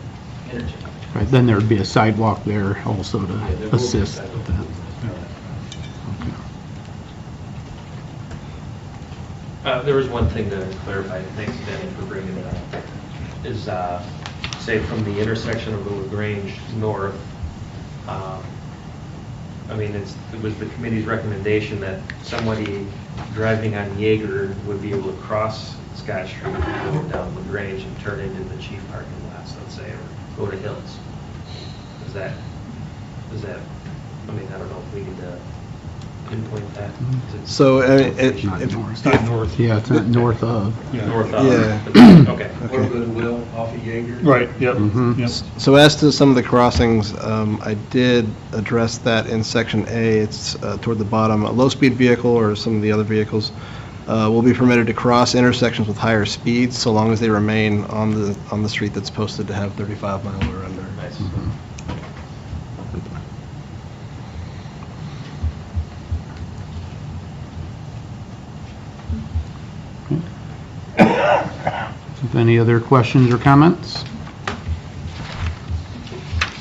interchange. Right, then there would be a sidewalk there also Yeah, there to will be assist sidewalk. with that. Okay. There was one thing to clarify, thanks Danny for bringing it up, is say from the intersection of the LaGrange north, I mean, it was the committee's recommendation that somebody driving on Jaeger would be able to cross Scott Street and go down LaGrange and turn into the chief parking lots, let's say, or go to Hills. Is that, I mean, I don't know if we need to pinpoint that. Is it- So, It's not north. Yeah, it's not north of. North of? Yeah. Okay. Or Goodwill off of Jaeger. Right, yep, Mhm. yep. So as to some of the crossings, I did address that in Section A. It's toward the bottom. A low-speed vehicle or some of the other vehicles will be permitted to cross intersections with higher speeds so long as they remain on the street that's posted to have 35 mile or under. Nice. Any other questions or comments?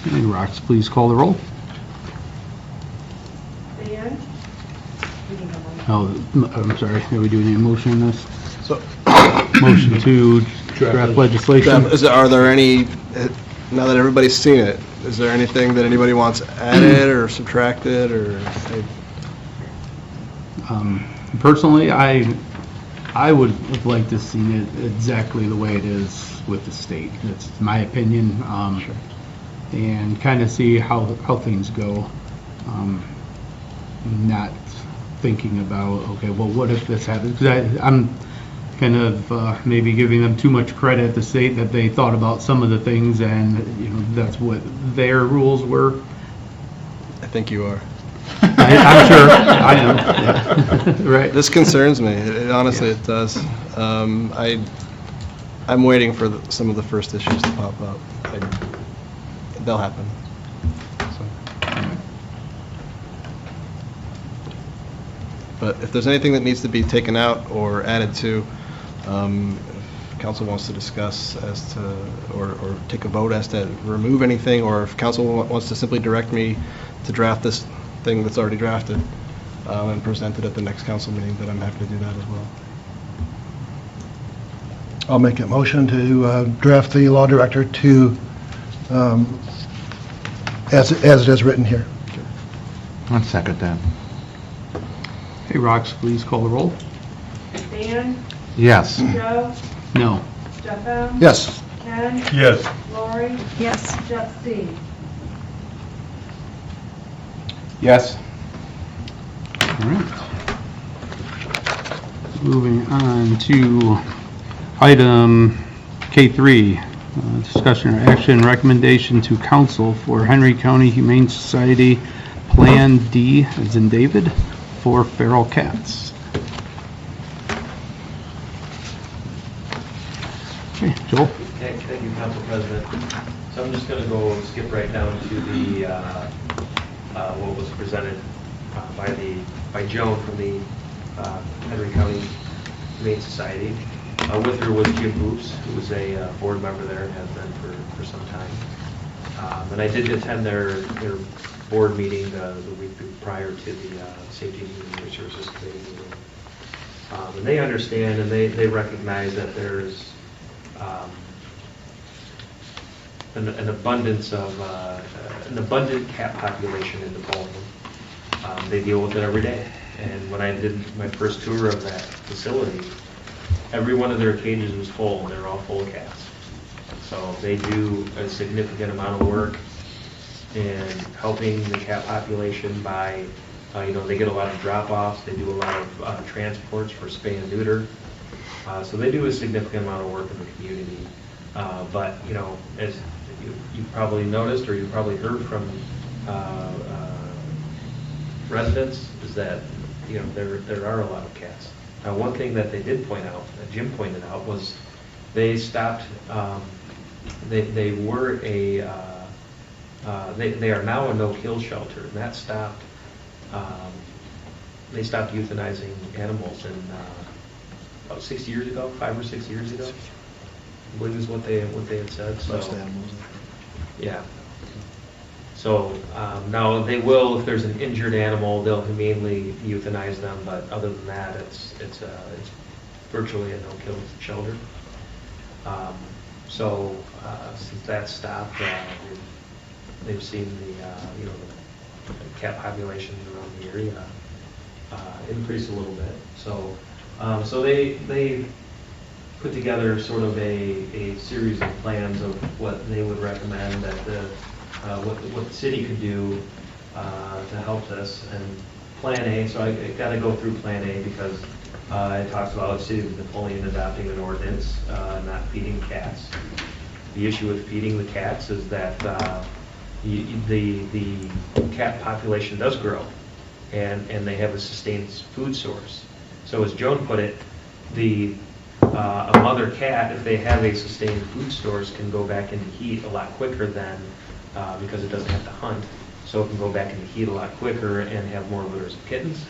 Okay, Rox, please call the roll. Dan, Oh, I'm sorry, are we doing any motion on this? So, Motion to draft legislation? are there any, now that everybody's seen it, is there anything that anybody wants added or subtracted or? Personally, I would have liked to see it exactly the way it is with the state. That's my opinion. And kind of see how things go. Not thinking about, okay, well, what if this happens? Because I'm kind of maybe giving them too much credit, the state, that they thought about some of the things and, you know, that's what their rules were. I think you are. I'm sure, I am, yeah. Right. This concerns me. Honestly, it does. I'm waiting for some of the first issues to pop up. They'll happen. So. But if there's anything that needs to be taken out or added to, if council wants to discuss as to, or take a vote as to remove anything, or if council wants to simply direct me to draft this thing that's already drafted and present it at the next council meeting, then I'm happy to do that as well. I'll make a motion to draft the law director to, as it is written here. One second then. Hey, Rox, please call the roll. Dan, Yes. Joe, No. Jeff M. Yes. Ken, Yes. Lori, Yes. Jeff C. Yes. All right. Moving on to item K3, discussion or action recommendation to council for Henry County Humane Society Plan D, as in David, for feral cats. Okay, Joel? Thank you, Council President. So I'm just going to go skip right down to the, what was presented by Joan from the Henry County Humane Society. With her was Jim Boops, who was a board member there and has been for some time. And I did attend their board meeting the week prior to the Safety and Human Resources Committee meeting. And they understand and they recognize that there's an abundance of an abundant cat population in Napoleon. They deal with it every day. And when I did my first tour of that facility, every one of their cages was full, and they're all full of cats. So they do a significant amount of work in helping the cat population by, they get a lot of drop-offs, they do a lot of transports for spay and neuter. So they do a significant amount of work in the community. But, as you probably noticed or you probably heard from residents, is that, there are a lot of cats. Now, one thing that they did point out, that Jim pointed out, was they stopped, they were they are now a no-kill shelter, and that stopped, they stopped euthanizing animals in about 6 years ago, 5 or 6 years ago, I believe is what they had said. So, Most animals. yeah. So now they will, if there's an injured animal, they'll humanely euthanize them, but other than that, it's virtually a no-kill shelter. So since that stopped, they've seen the cat population around the area increase a little bit. So so they put together sort of a series of plans of what they would recommend that what the city could do to help this. And Plan A, so I got to go through Plan A because it talks about the city of Napoleon adopting an ordinance not feeding cats. The issue with feeding the cats is that the cat population does grow, and they have a sustained food source. So as Joan put it, a mother cat, if they have a sustained food source, can go back into heat a lot quicker than because it doesn't have to hunt, so it can go back into heat a lot quicker and have more litters of kittens.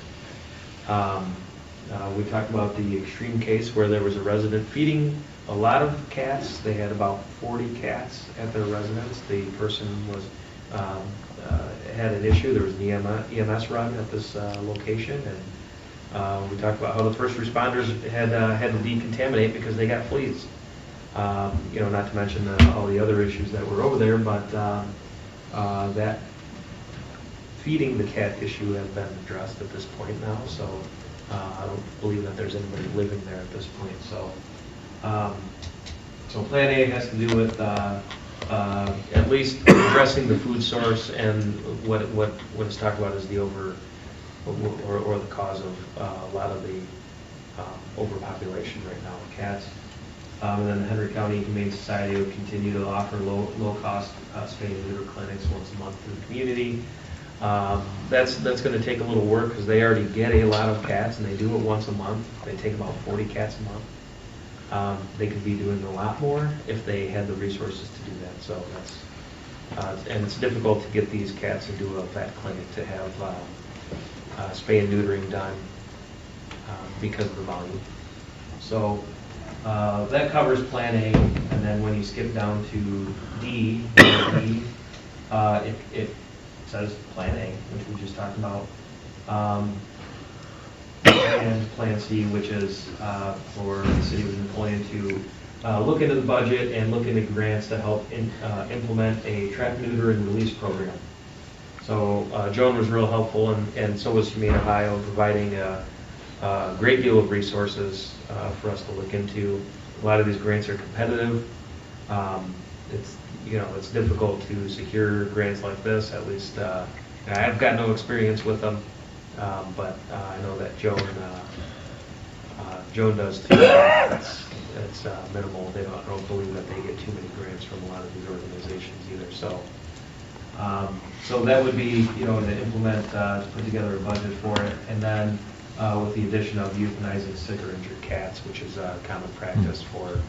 We talked about the extreme case where there was a resident feeding a lot of cats. They had about 40 cats at their residence. The person was had an issue. There was an EMS run at this location, and we talked about how the first responders had to decontaminate because they got fleas. Not to mention all the other issues that were over there, but that feeding the cat issue has been addressed at this point now, so I don't believe that there's anybody living there at this point. So Plan A has to do with at least addressing the food source, and what is talked about is the or the cause of a lot of the overpopulation right now of cats. And then the Henry County Humane Society will continue to offer low-cost spay and neuter clinics once a month to the community. That's going to take a little work because they already get a lot of cats, and they do it once a month. They take about 40 cats a month. They could be doing a lot more if they had the resources to do that. So that's and it's difficult to get these cats into a vet clinic to have spay and neutering done because of the volume. So that covers Plan A, and then when you skip down to D, it says Plan A, which we just talked about, and Plan C, which is for the city of Napoleon to look into the budget and look into grants to help implement a trap, neuter, and release program. So Joan was real helpful, and so was Humane Ohio, providing a great deal of resources for us to look into. A lot of these grants are competitive. It's difficult to secure grants like this. At least I've got no experience with them, but I know that Joan does too. It's minimal. I don't believe that they get too many grants from a lot of these organizations either. So that would be, to implement, to put together a budget for it, and then with the addition of euthanizing sick or injured cats, which is a common practice for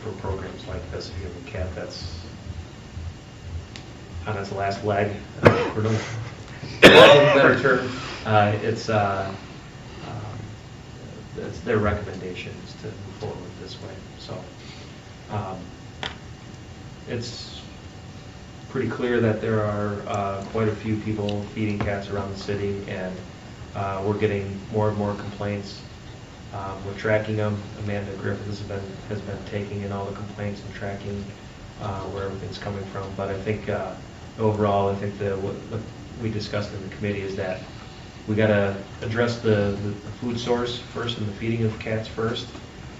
for programs like this. If you have a cat that's on its last leg, for no better term, it's their recommendations to move forward this way. So it's pretty clear that there are quite a few people feeding cats around the city, and we're getting more and more complaints. We're tracking them. Amanda Griffiths has been taking in all the complaints and tracking where everything's coming from. But I think overall, I think what we discussed in the committee is that we got to address the food source first and the feeding of cats first,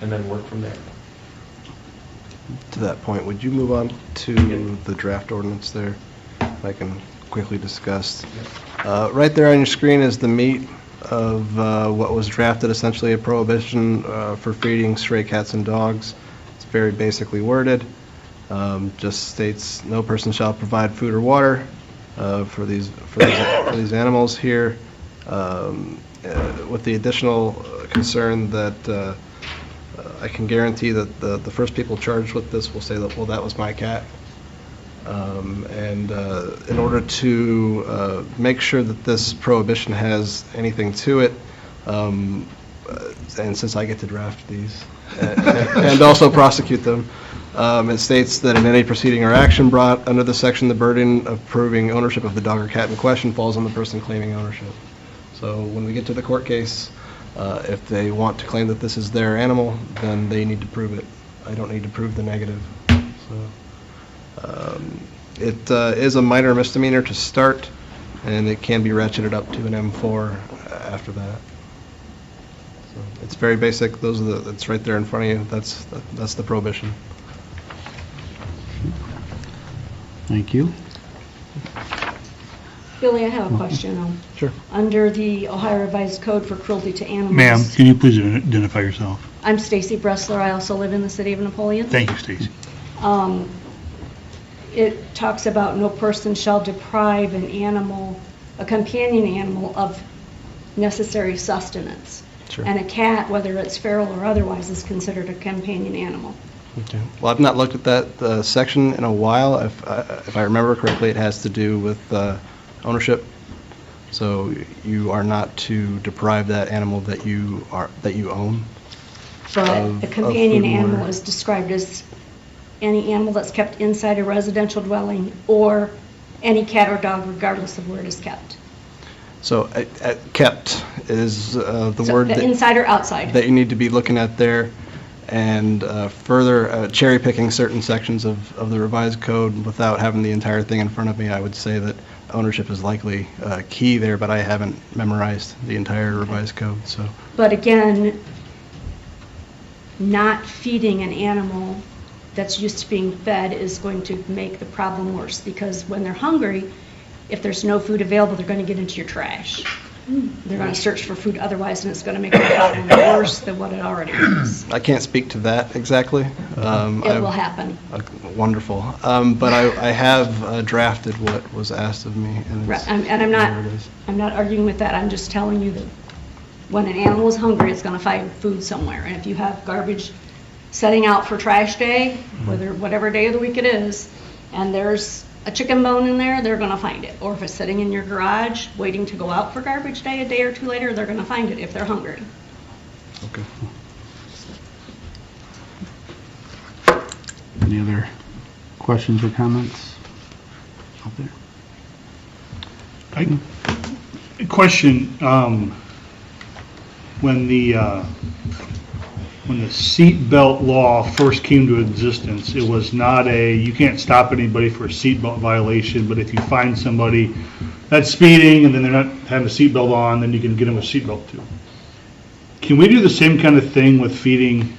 and then work from there. To that point, would you move on to the draft ordinance there? If I can quickly discuss. Right there on your screen is the meat of what was drafted, essentially a prohibition for feeding stray cats and dogs. It's very basically worded. Just states no person shall provide food or water for these animals here, with the additional concern that I can guarantee that the first people charged with this will say that, well, that was my cat. And in order to make sure that this prohibition has anything to it, and since I get to draft these and also prosecute them, it states that in any proceeding or action brought under this section, the burden of proving ownership of the dog or cat in question falls on the person claiming ownership. So when we get to the court case, if they want to claim that this is their animal, then they need to prove it. I don't need to prove the negative. So, it is a minor misdemeanor to start, and it can be ratcheted up to an M4 after that. So it's very basic. It's right there in front of you. That's the prohibition. Thank you. Billy, I have a question. Sure. Under the Ohio Revised Code for Cruelty to Animals. Ma'am, can you please identify yourself? I'm Stacy Bressler. I also live in the city of Napoleon. Thank you, Stacy. It talks about no person shall deprive an animal, a companion animal, of necessary sustenance. Sure. And a cat, whether it's feral or otherwise, is considered a companion animal. Okay. Well, I've not looked at that section in a while. If I remember correctly, it has to do with ownership. So you are not to deprive that animal that you own. But a companion animal is described as any animal that's kept inside a residential dwelling or any cat or dog, regardless of where it is kept. So kept is the So word that, inside or outside? that you need to be looking at there. And further cherry picking certain sections of the revised code without having the entire thing in front of me, I would say that ownership is likely key there, but I haven't memorized the entire revised code. So. But again, not feeding an animal that's used to being fed is going to make the problem worse, because when they're hungry, if there's no food available, they're going to get into your trash. They're going to search for food otherwise, and it's going to make the problem worse than what it already is. I can't speak to that exactly. It will happen. Wonderful. But I have drafted what was asked of me. And Right, and I'm not arguing with that. I'm just telling you that when an animal is hungry, it's going to find food somewhere. And if you have garbage setting out for trash day, whatever day of the week it is, and there's a chicken bone in there, they're going to find it. Or if it's sitting in your garage waiting to go out for garbage day a day or two later, they're going to find it if they're hungry. Okay. Any other questions or comments out there? Question, when the seat belt law first came to existence, it was not you can't stop anybody for a seat belt violation, but if you find somebody that's speeding and then they're not having a seat belt on, then you can get them a seat belt too. Can we do the same kind of thing with feeding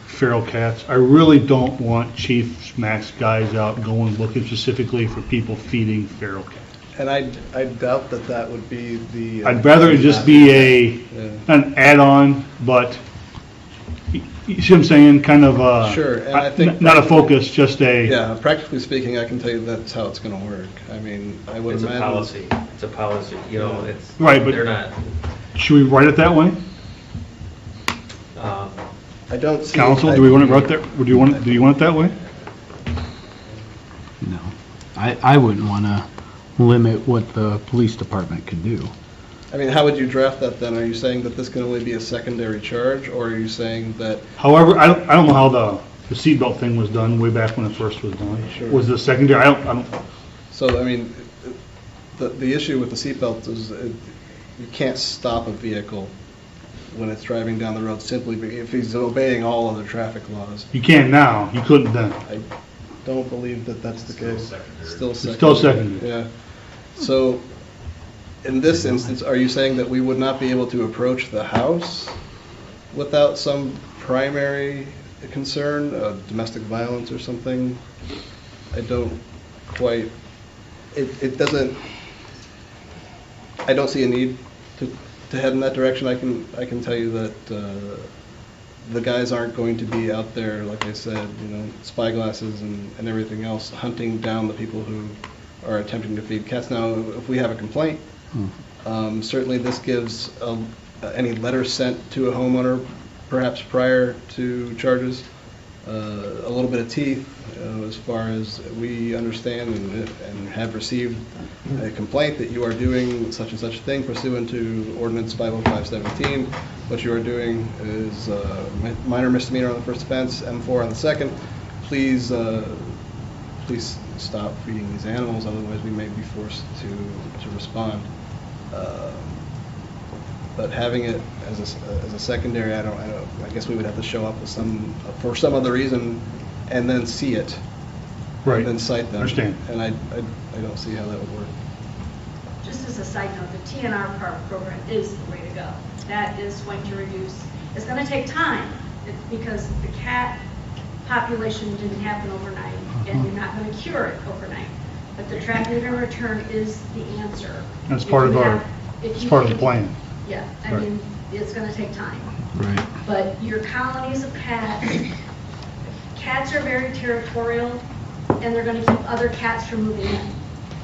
feral cats? I really don't want Chief Max guys out going looking specifically for people feeding feral cats. And I doubt that would be the... I'd rather it just be an add-on, but you see what I'm saying? Kind of Sure, and I think... Not a focus, just a... Yeah, practically speaking, I can tell you that's how it's going to work. I mean, I would imagine... It's a policy, you know, it's... Right, but they're not... Should we write it that way? I don't see. Council, do we want it right there? Do you want it that way? No. I wouldn't want to limit what the police department could do. I mean, how would you draft that then? Are you saying that this can only be a secondary charge, or are you saying that, However, I don't know how the seatbelt thing was done way back when it first was done. Sure. Was the secondary, I don't, so, I mean, the issue with the seatbelt is you can't stop a vehicle when it's driving down the road simply if he's obeying all other traffic laws. you can now, you couldn't then. I don't believe that that's the case. Still It's still secondary. Yeah. So, in this instance, are you saying that we would not be able to approach the house without some primary concern, domestic violence or something? I don't quite, it doesn't, I don't see a need to head in that direction. I can tell you that the guys aren't going to be out there, like I said, spyglasses and everything else, hunting down the people who are attempting to feed cats. Now, if we have a complaint, certainly this gives any letter sent to a homeowner, perhaps prior to charges, a little bit of teeth as far as we understand and have received a complaint that you are doing such and such a thing pursuant to Ordinance 50517. What you are doing is minor misdemeanor on the first offense, M4 on the second. Please stop feeding these animals, otherwise we may be forced to respond. But having it as a secondary, I guess we would have to show up with for some other reason and then see it. Right. And then cite them. Understand. And I don't see how that would work. Just as a side note, the TNR program is the way to go. That is going to reduce, it's going to take time because the cat population didn't happen overnight and you're not going to cure it overnight. But the trap meter return is the answer. That's part of the plan. Yeah, I mean, it's going to take time. Right. But your colonies of cats are very territorial, and they're going to keep other cats from moving in.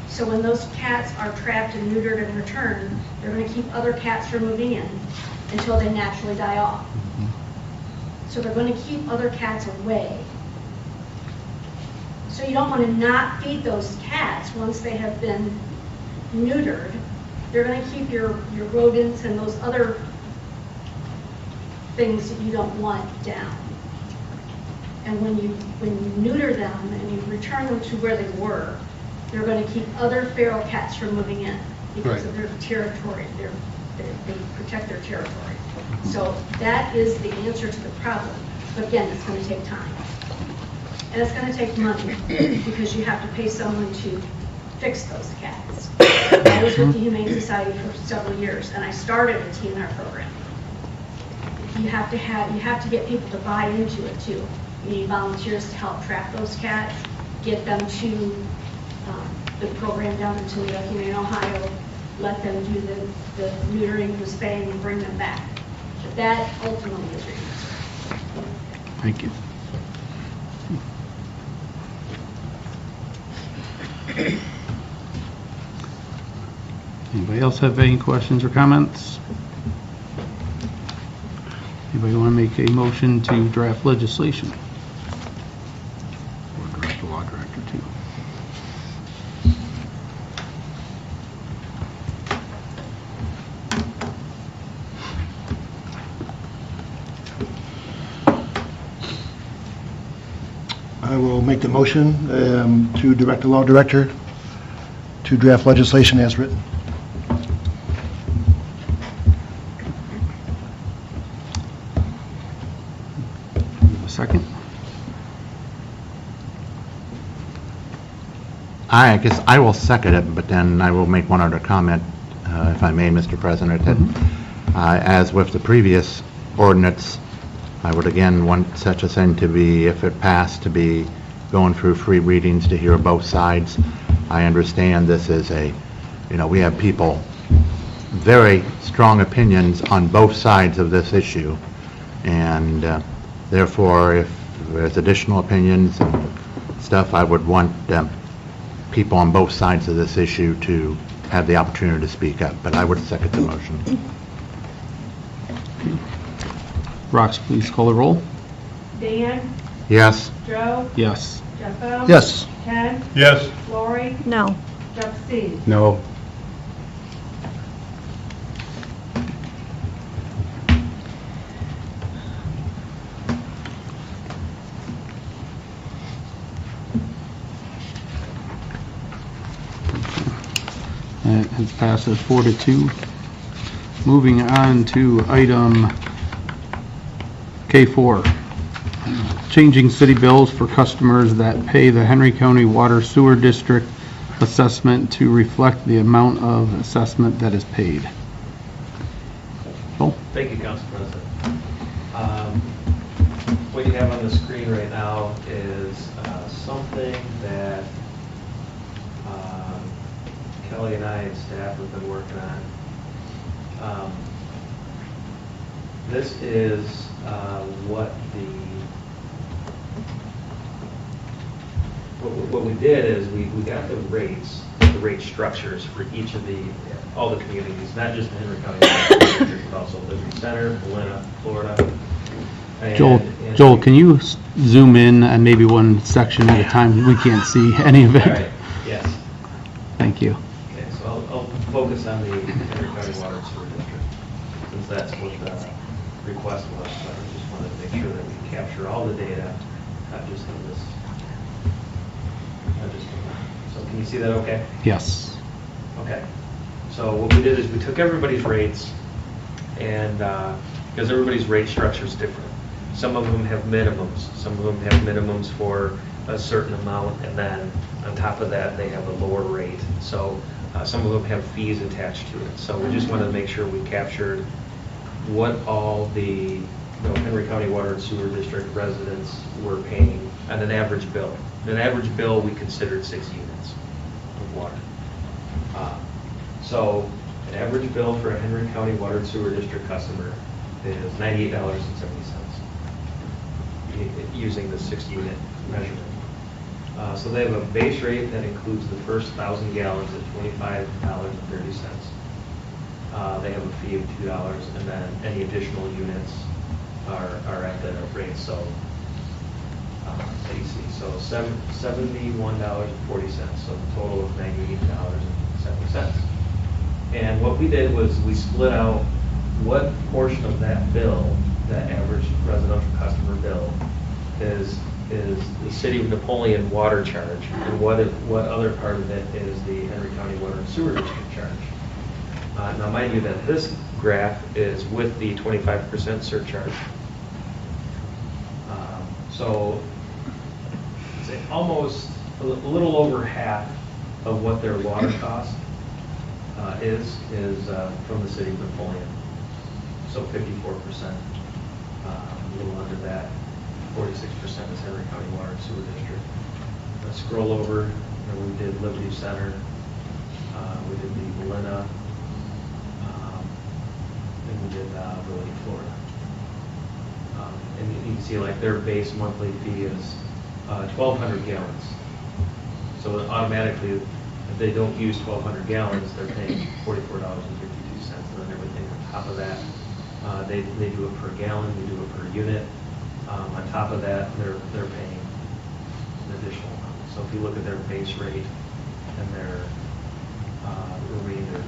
So when those cats are trapped and neutered and returned, they're going to keep other cats from moving in until they naturally die off. So they're going to keep other cats away. So you don't want to not feed those cats once they have been neutered. They're going to keep your rodents and those other things that you don't want down. And when you neuter them and you return them to where they were, they're going to keep other feral cats from moving in because of their territory. They protect their territory. So that is the answer to the problem. But again, it's going to take time. And it's going to take money because you have to pay someone to fix those cats. I was with the Humane Society for several years, and I started a TNR program. You have to get people to buy into it too. You need volunteers to help trap those cats, get them to the program down in Toledo, Humane, Ohio, let them do the neutering, the spaying, and bring them back. But that ultimately is your answer. Thank you. Anybody else have any questions or comments? Anybody want to make a motion to draft legislation? Or direct the law director too? I will make the motion to direct the law director to draft legislation as written. A second? I guess I will second it, but then I will make one other comment, if I may, Mr. President. That, as with the previous ordinance, I would again want such a thing to be, if it passed, to be going through free readings to hear both sides. I understand this is we have people, very strong opinions on both sides of this issue. And therefore, if there's additional opinions and stuff, I would want people on both sides of this issue to have the opportunity to speak up. But I would second the motion. Rox, please call the roll. Dan, Yes. Joe, Yes. Jeff. Yes. Ken, Yes. Lori, No. Jeff C. No. That has passed 4-2. Moving on to item K4. Changing city bills for customers that pay the Henry County Water Sewer District assessment to reflect the amount of assessment that is paid. Joel? Thank you, Council President. What you have on the screen right now is something that Kelly and I and staff have been working on. This is what we did is we got the rates, the rate structures for each of all the communities, not just the Henry County District, but also Liberty Center, Helena, Florida. And- Joel, can you zoom in on maybe one section at a time? We can't see any of All it. right, yes. Thank you. Okay, so I'll focus on the Henry County Water and Sewer District, since that's what the request was. So I just wanted to make sure that we capture all the data, not just in this. So can you see that okay? Yes. Okay. So what we did is we took everybody's rates, and because everybody's rate structure is different. Some of them have minimums. Some of them have minimums for a certain amount, and then on top of that, they have a lower rate. So some of them have fees attached to it. So we just wanted to make sure we captured what all the Henry County Water and Sewer District residents were paying on an average bill. An average bill, we considered 6 units of water. So an average bill for a Henry County Water and Sewer District customer is $98.70 using the 6-unit measurement. So they have a base rate that includes the first 1,000 gallons at $25.30. They have a fee of $2, and then any additional units are at the rate. So AC. So $71.40. So the total of $98.70. And what we did was we split out what portion of that bill, that average residential customer bill, is the City of Napoleon water charge, and what other part of it is the Henry County Water and Sewer District charge. Now, mind you that this graph is with the 25% surcharge. So it's almost a little over half of what their water cost is from the City of Napoleon. So 54%, a little under that. 46% is Henry County Water and Sewer District. Let's scroll over. We did Liberty Center. We did the Helena. And we did Liberty, Florida. And you can see like their base monthly fee is 1,200 gallons. So automatically, if they don't use 1,200 gallons, they're paying $44.52. And then everything on top of that, they do it per gallon, they do it per unit. On top of that, they're paying an additional amount. So if you look at their base rate and their remainder,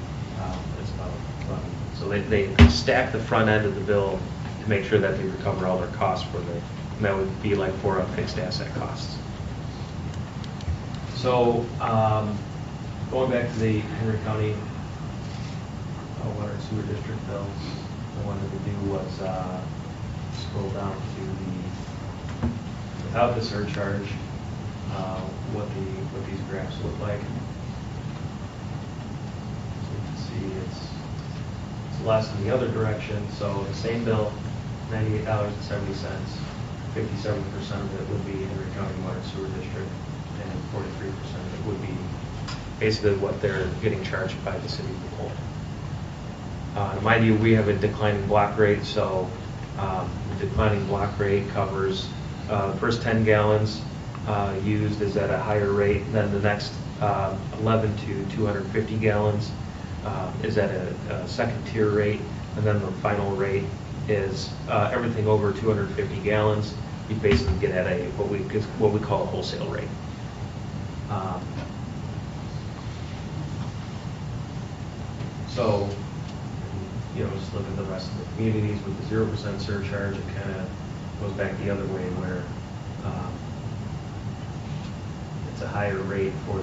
it's about 11. So they stack the front end of the bill to make sure that they recover all their costs for and that would be like for a fixed asset costs. So going back to the Henry County Water and Sewer District bill, what I wanted to do was scroll down to without the surcharge, what these graphs look like. So you can see it's less in the other direction. So the same bill, $98.70, 57% of it would be Henry County Water and Sewer District, and 43% of it would be basically what they're getting charged by the City of Napoleon. Mind you, we have a declining block rate, so the declining block rate covers the first 10 gallons used is at a higher rate than the next 11 to 250 gallons is at a second tier rate, and then the final rate is everything over 250 gallons you basically get at what we call a wholesale rate. So, just look at the rest of the communities with the 0% surcharge, it kind of goes back the other way where it's a higher rate for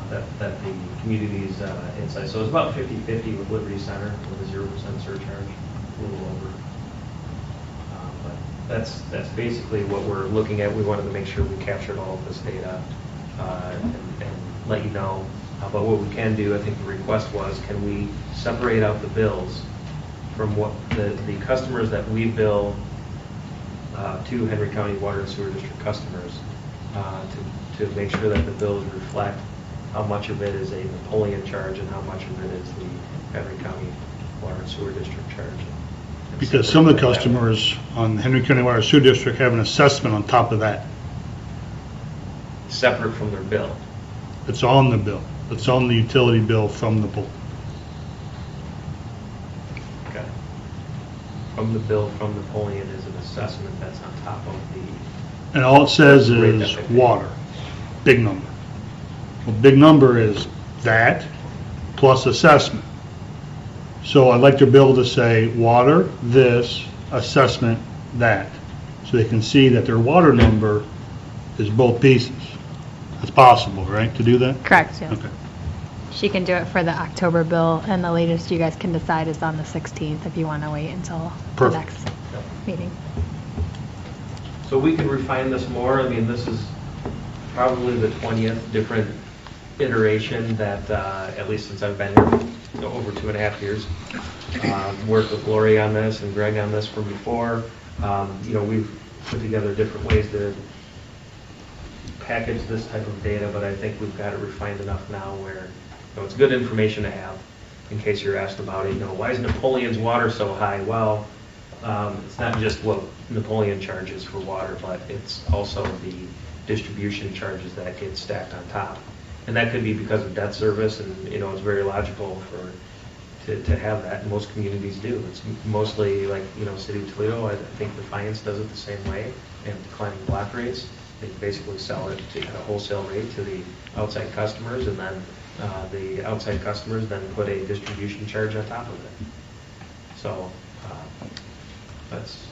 that the communities inside. So it's about 50-50 with Liberty Center with a 0% surcharge, a little over. But that's basically what we're looking at. We wanted to make sure we captured all of this data and let you know. But what we can do, I think the request was, can we separate out the bills from what the customers that we bill to Henry County Water and Sewer District customers to make sure that the bills reflect how much of it is a Napoleon charge and how much of it is the Henry County Water and Sewer District charge. Because some of the customers on the Henry County Water and Sewer District have an assessment on top of that. Separate from their bill. It's on the bill. It's on the utility bill from the pool. Okay. From the bill from Napoleon is an assessment that's on top of the... And all it says rate is that they pay. water, big number. Well, big number is that plus assessment. So I'd like to be able to say water, this, assessment, that. So they can see that their water number is both pieces. It's possible, right, to do that? Correct, yeah. Okay. She can do it for the October bill, and the latest you guys can decide is on the 16th if you want to wait until the Perfect. next meeting. So we can refine this more. I mean, this is probably the 20th different iteration that, at least since I've been here, over 2.5 years. Worked with Lori on this and Greg on this from before. We've put together different ways to package this type of data, but I think we've got it refined enough now where it's good information to have in case you're asked about it. Why is Napoleon's water so high? Well, it's not just what Napoleon charges for water, but it's also the distribution charges that get stacked on top. And that could be because of debt service, and it's very logical to have that, and most communities do. It's mostly like, City of Toledo, I think Defiance does it the same way, and declining block rates. They basically sell it at a wholesale rate to the outside customers, and then the outside customers then put a distribution charge on top of it. So that's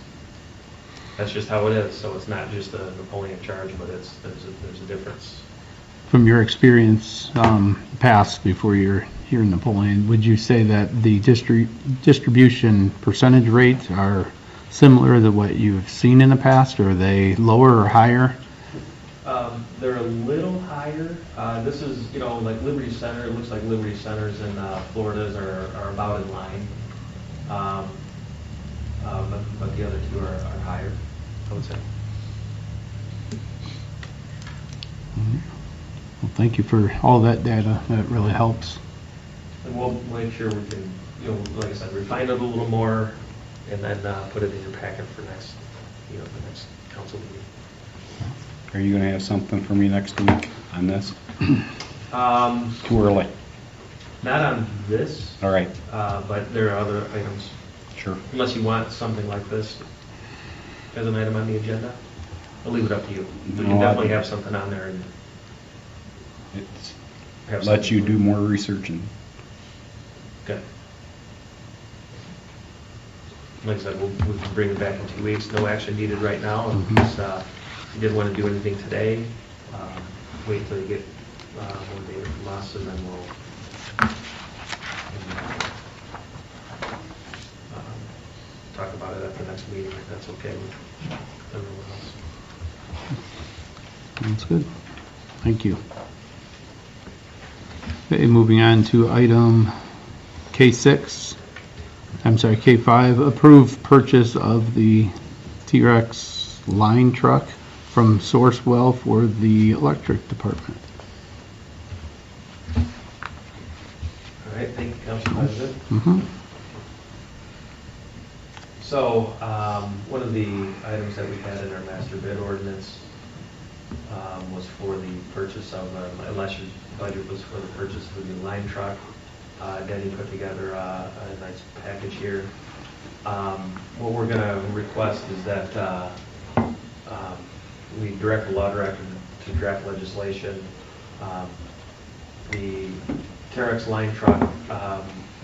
just how it is. So it's not just a Napoleon charge, but there's a difference. From your experience past before you're here in Napoleon, would you say that the distribution percentage rates are similar to what you've seen in the past, or are they lower or higher? They're a little higher. This is, like Liberty Center. It looks like Liberty Centers in Florida's are about in line. But the other two are higher, I would say. Well, thank you for all that data. That really helps. And we'll make sure we can, like I said, refine it a little more, and then put it in your packet for the next council meeting. Are you gonna have something for me next week on this? Too early. Not on this. All right. But there are other items. Sure. Unless you want something like this as an item on the agenda, I'll leave it up to you. But you No, definitely have something on there. And It lets you do more research and. Okay. Like I said, we can bring it back in 2 weeks. No action needed right now. If you didn't want to do anything today, wait till you get more data from us, and then we'll talk about it at the next meeting, if that's okay with everyone else. That's good. Thank you. Okay, moving on to item K6. I'm sorry, K5, approve purchase of the T-Rex line truck from Sourcewell for the electric department. All right, thank you, Council President. Mm-hmm. So, one of the items that we had in our master bid ordinance was for the purchase of, last year's budget was for the purchase of a new line truck. Denny put together a nice package here. What we're going to request is that We direct the law director to draft legislation. The Terex line truck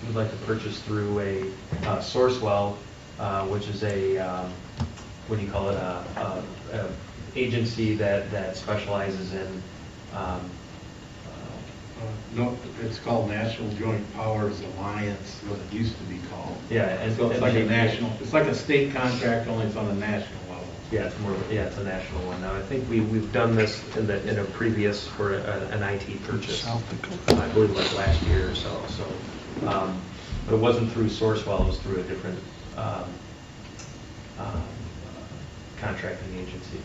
we'd like to purchase through a source well, which is a, what do you call it, a agency that specializes in No, it's called National Joint Powers Alliance, what it used to be called. yeah, and So it's like a national, it's like a state contract, only it's on a national level. yeah, it's more, yeah, it's a national one. Now, I think we've done this in a previous for an IT purchase. South Dakota. I believe like last year or so. But it wasn't through Sourcewell, it was through a different contracting agency.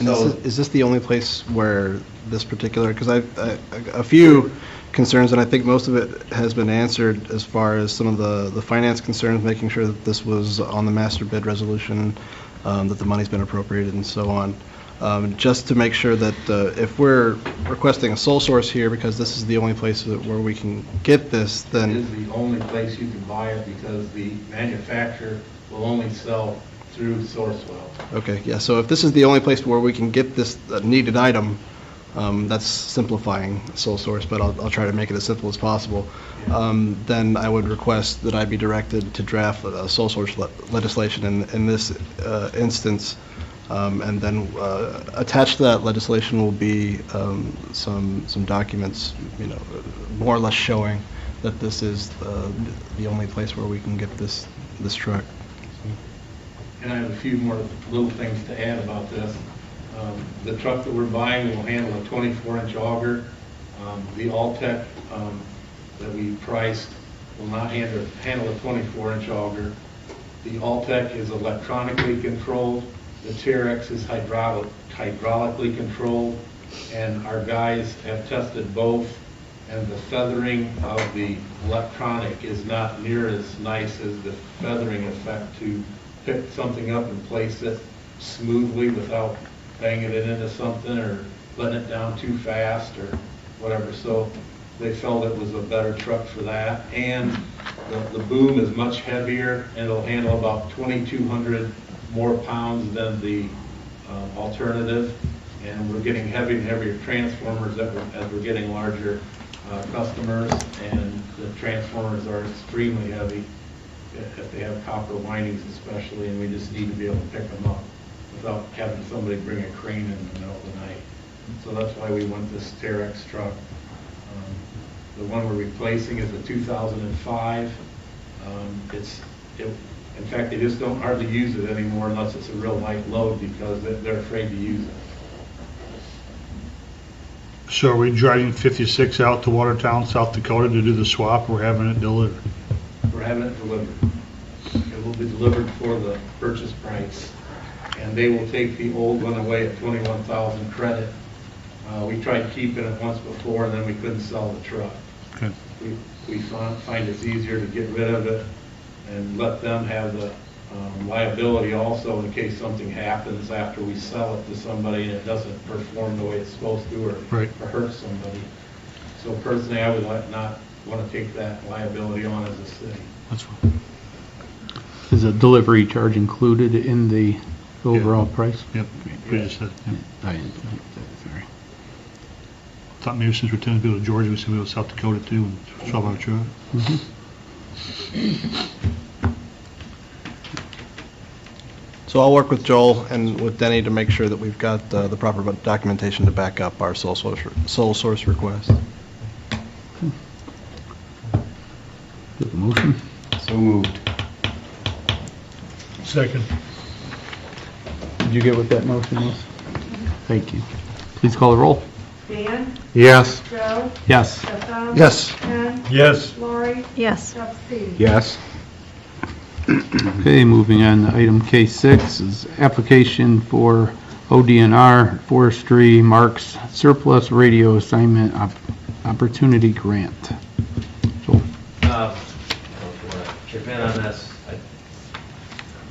And is this the only place where this particular, because a few concerns, and I think most of it has been answered as far as some of the finance concerns, making sure that this was on the master bid resolution, that the money's been appropriated and so on. Just to make sure that if we're requesting a sole source here, because this is the only place where we can get this, It then, is the only place you can buy it because the manufacturer will only sell through Sourcewell. okay, yeah, so if this is the only place where we can get this needed item, that's simplifying sole source, but I'll try to make it as simple as possible. Then I would request that I be directed to draft a sole source legislation in this instance, and then attached to that legislation will be some documents, more or less showing that this is the only place where we can get this truck. And I have a few more little things to add about this. The truck that we're buying will handle a 24-inch auger. The Alltech that we priced will not handle a 24-inch auger. The Alltech is electronically controlled. The Terex is hydraulically controlled. And our guys have tested both. And the feathering of the electronic is not near as nice as the feathering effect to pick something up and place it smoothly without banging it into something or letting it down too fast or whatever. So they felt it was a better truck for that. And the boom is much heavier and it'll handle about 2,200 more pounds than the alternative. And we're getting heavier and heavier transformers as we're getting larger customers, and the transformers are extremely heavy if they have copper windings especially, and we just need to be able to pick them up without having somebody bring a crane in the middle of the night. So that's why we want this Terex truck. The one we're replacing is a 2005. In fact, they just don't hardly use it anymore unless it's a real light load because they're afraid to use it. So are we driving 56 out to Watertown, South Dakota to do the swap, or having it delivered? We're having it delivered. It will be delivered for the purchase price, and they will take the old one away at 21,000 credit. We tried keeping it once before, and then we couldn't sell the truck. Okay. We find it's easier to get rid of it and let them have the liability also in case something happens after we sell it to somebody and it doesn't perform the way it's supposed to or hurt somebody. So personally, I would not want to take that liability on as a city. That's fine. Is a delivery charge included in the overall price? Yep, we just said, yeah. I didn't think that, sorry. Thought maybe since we're tending to go to Georgia, we should go to South Dakota too, and swap our truck. So I'll work with Joel and with Denny to make sure that we've got the proper documentation to back up our sole source request. Good motion. So moved. Second. Did you get what that motion was? Thank you. Please call the roll. Dan? Yes. Joe? Yes. Stefan? Yes. Ken? Yes. Lori? Yes. Trustee? Yes. Okay, moving on to item K6 is application for ODNR Forestry Marks Surplus Radio Assignment Opportunity Grant. Joel. I don't know if you want to chip in on this.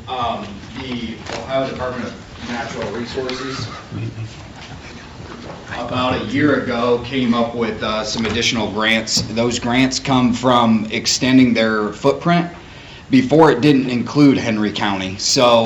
The Ohio Department of Natural Resources about a year ago came up with some additional grants. Those grants come from extending their footprint. Before, it didn't include Henry County. So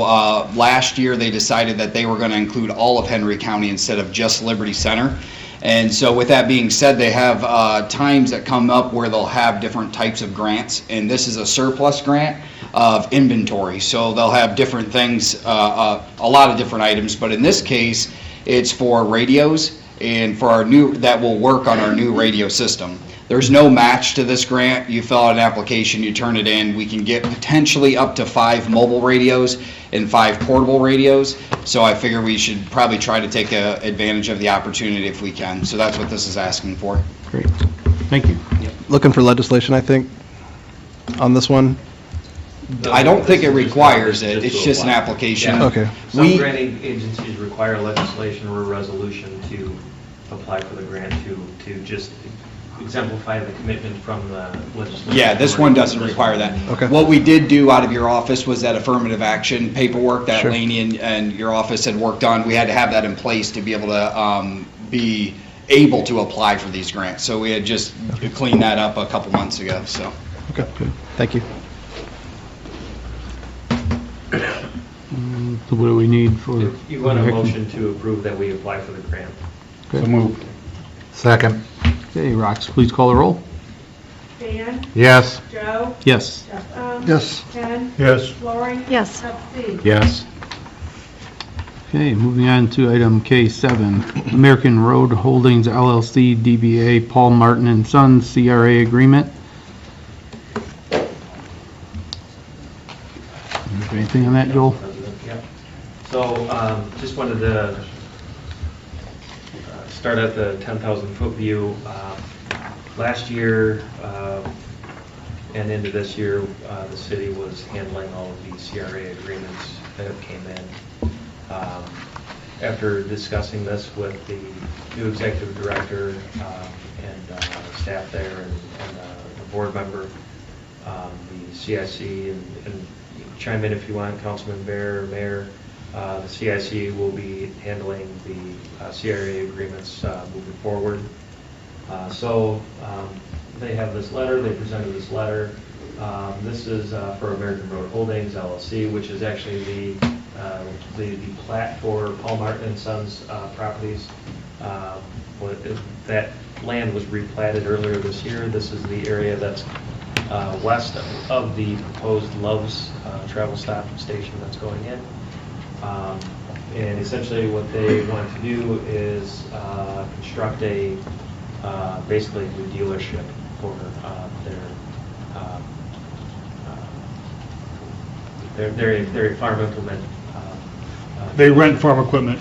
last year, they decided that they were going to include all of Henry County instead of just Liberty Center. And so with that being said, they have times that come up where they'll have different types of grants. And this is a surplus grant of inventory. So they'll have different things, a lot of different items. But in this case, it's for radios and for our new, that will work on our new radio system. There's no match to this grant. You fill out an application, you turn it in. We can get potentially up to 5 mobile radios and 5 portable radios. So I figure we should probably try to take advantage of the opportunity if we can. So that's what this is asking for. Great. Thank you. Looking for legislation, I think, on this one. I don't think it requires it. It's just an application. Yeah. Okay. Some granting agencies require legislation or a resolution to apply for the grant to just exemplify the commitment from the legislation. Yeah, this one doesn't require that. Okay. What we did do out of your office was that affirmative action paperwork that Sure. Laney and your office had worked on. We had to have that in place to be able to be able to apply for these grants. So we had just cleaned that up a couple months ago, so. Okay, thank you. So what do we need for? If you want a motion to approve that we apply for the grant. So moved. Second. Okay, Rox, please call the roll. Dan, Yes. Joe, Yes. Jeff, Yes. Ken, Yes. Lori. Yes. Pepsi. Yes. Okay, moving on to item K7, American Road Holdings LLC DBA Paul Martin and Sons CRA agreement. Anything on that, Joel? Yeah. So just wanted to start at the 10,000-foot view. Last year and into this year, the city was handling all of the CRA agreements that have came in. After discussing this with the new executive director and staff there and the board member, the CIC, and chime in if you want, Councilman Bear or Mayor, the CIC will be handling the CRA agreements moving forward. So they have this letter, they presented this letter. This is for American Road Holdings LLC, which is actually the plat for Paul Martin and Sons properties. That land was replatted earlier this year. This is the area that's west of the proposed Love's travel stop station that's going in. And essentially what they want to do is construct a basically a new dealership for their farm implement. They rent farm equipment.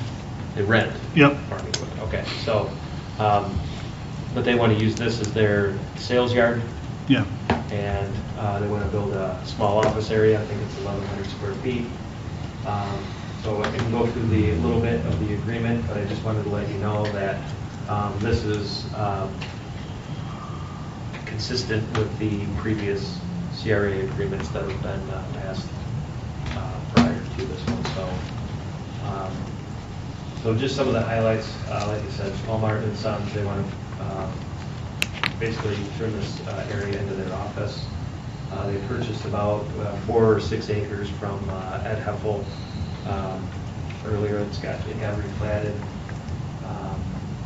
They rent. Yep. Farm equipment. Okay, so, but they want to use this as their sales yard. Yeah. And they want to build a small office area. I think it's 1,100 square feet. So I can go through the little bit of the agreement, but I just wanted to let you know that this is consistent with the previous CRA agreements that have been passed prior to this one. So just some of the highlights, like I said, Paul Martin and Sons, they want to basically turn this area into their office. They purchased about 4 or 6 acres from Ed Heffel earlier. It got replatted.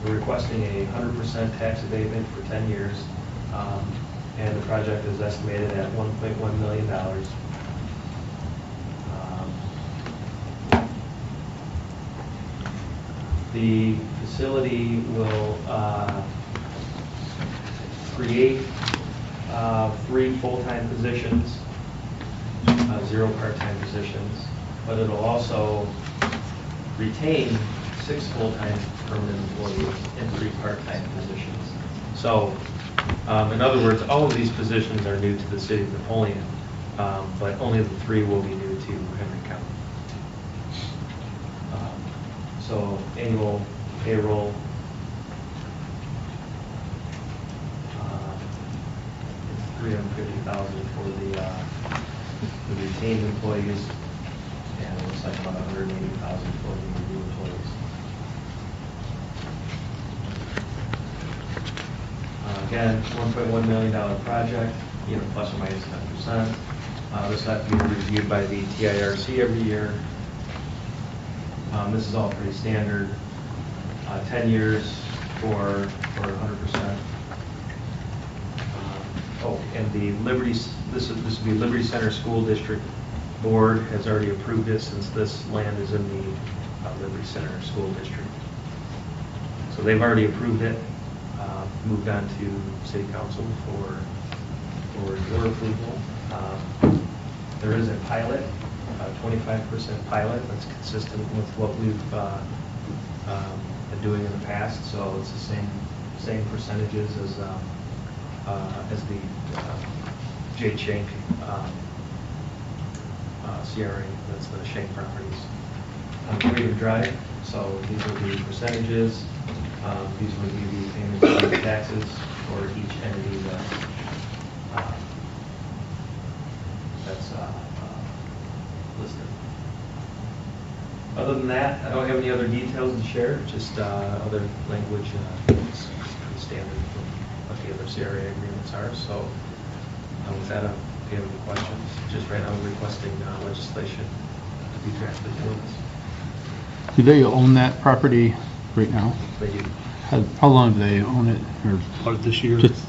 We're requesting a 100% tax abatement for 10 years, and the project is estimated at $1.1 million. The facility will create 3 full-time positions, 0 part-time positions, but it'll also retain 6 full-time permanent employees and 3 part-time positions. So, in other words, all of these positions are new to the city of Napoleon, but only the 3 will be new to Henry County. So annual payroll, $350,000 for the retained employees, and it looks like about $180,000 for the new employees. Again, $1.1 million project, plus or minus 10%. This will have to be reviewed by the TIRC every year. This is all pretty standard. 10 years for 100%. Oh, and the this would be Liberty Center School District Board has already approved it since this land is in the Liberty Center School District. So they've already approved it, moved on to City Council for your approval. There is a pilot, a 25% pilot that's consistent with what we've been doing in the past. So it's the same percentages as the J. Shank CRA, that's the Shank properties. Freedom Drive, so these will be percentages. These would be the payments of taxes for each entity that's listed. Other than that, I don't have any other details to share, just other language that's pretty standard from what the other CRA agreements are. So with that, if you have any questions, just right now I'm requesting legislation to be drafted for this. Do they own that property right now? They do. How long do they own it? Or Bought it this year. just,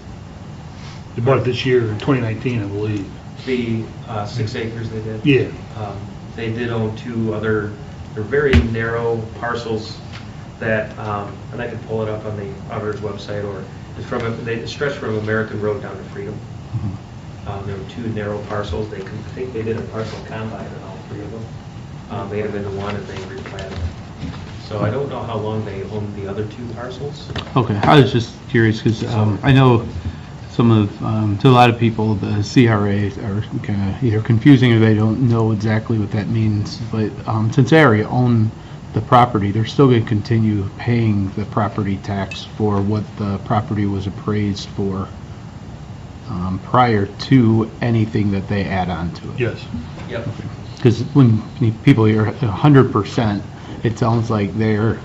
They bought it this year in 2019, I believe. The 6 acres they did? Yeah. They did own two other, they're very narrow parcels that, and I can pull it up on the auditor's website, or it's they stretch from American Road down to Freedom. There were two narrow parcels. I think they did a parcel combine on all three of them. They had them into one and they replanted them. So I don't know how long they owned the other two parcels. okay, I was just curious because I know some of, to a lot of people, the CRAs are kind of either confusing or they don't know exactly what that means. But since they already own the property, they're still going to continue paying the property tax for what the property was appraised for prior to anything that they add on to it. Yes. Yep. Because when people hear 100%, it sounds like they're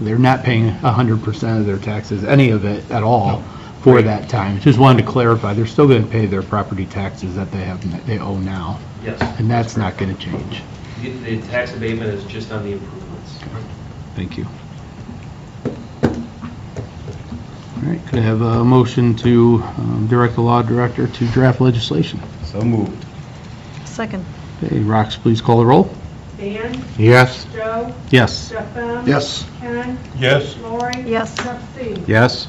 not paying 100% of their taxes, any of it at all, for that time. Just wanted to clarify, they're still going to pay their property taxes that they owe now. Yes. And that's not going to change. The tax abatement is just on the improvements. Thank you. All right, could I have a motion to direct the law director to draft legislation? So moved. Second. Okay, Rox, please call the roll. Dan? Yes. Joe? Yes. Jeff Bem? Yes. Ken? Yes. Lori? Yes. Jeff C. Yes.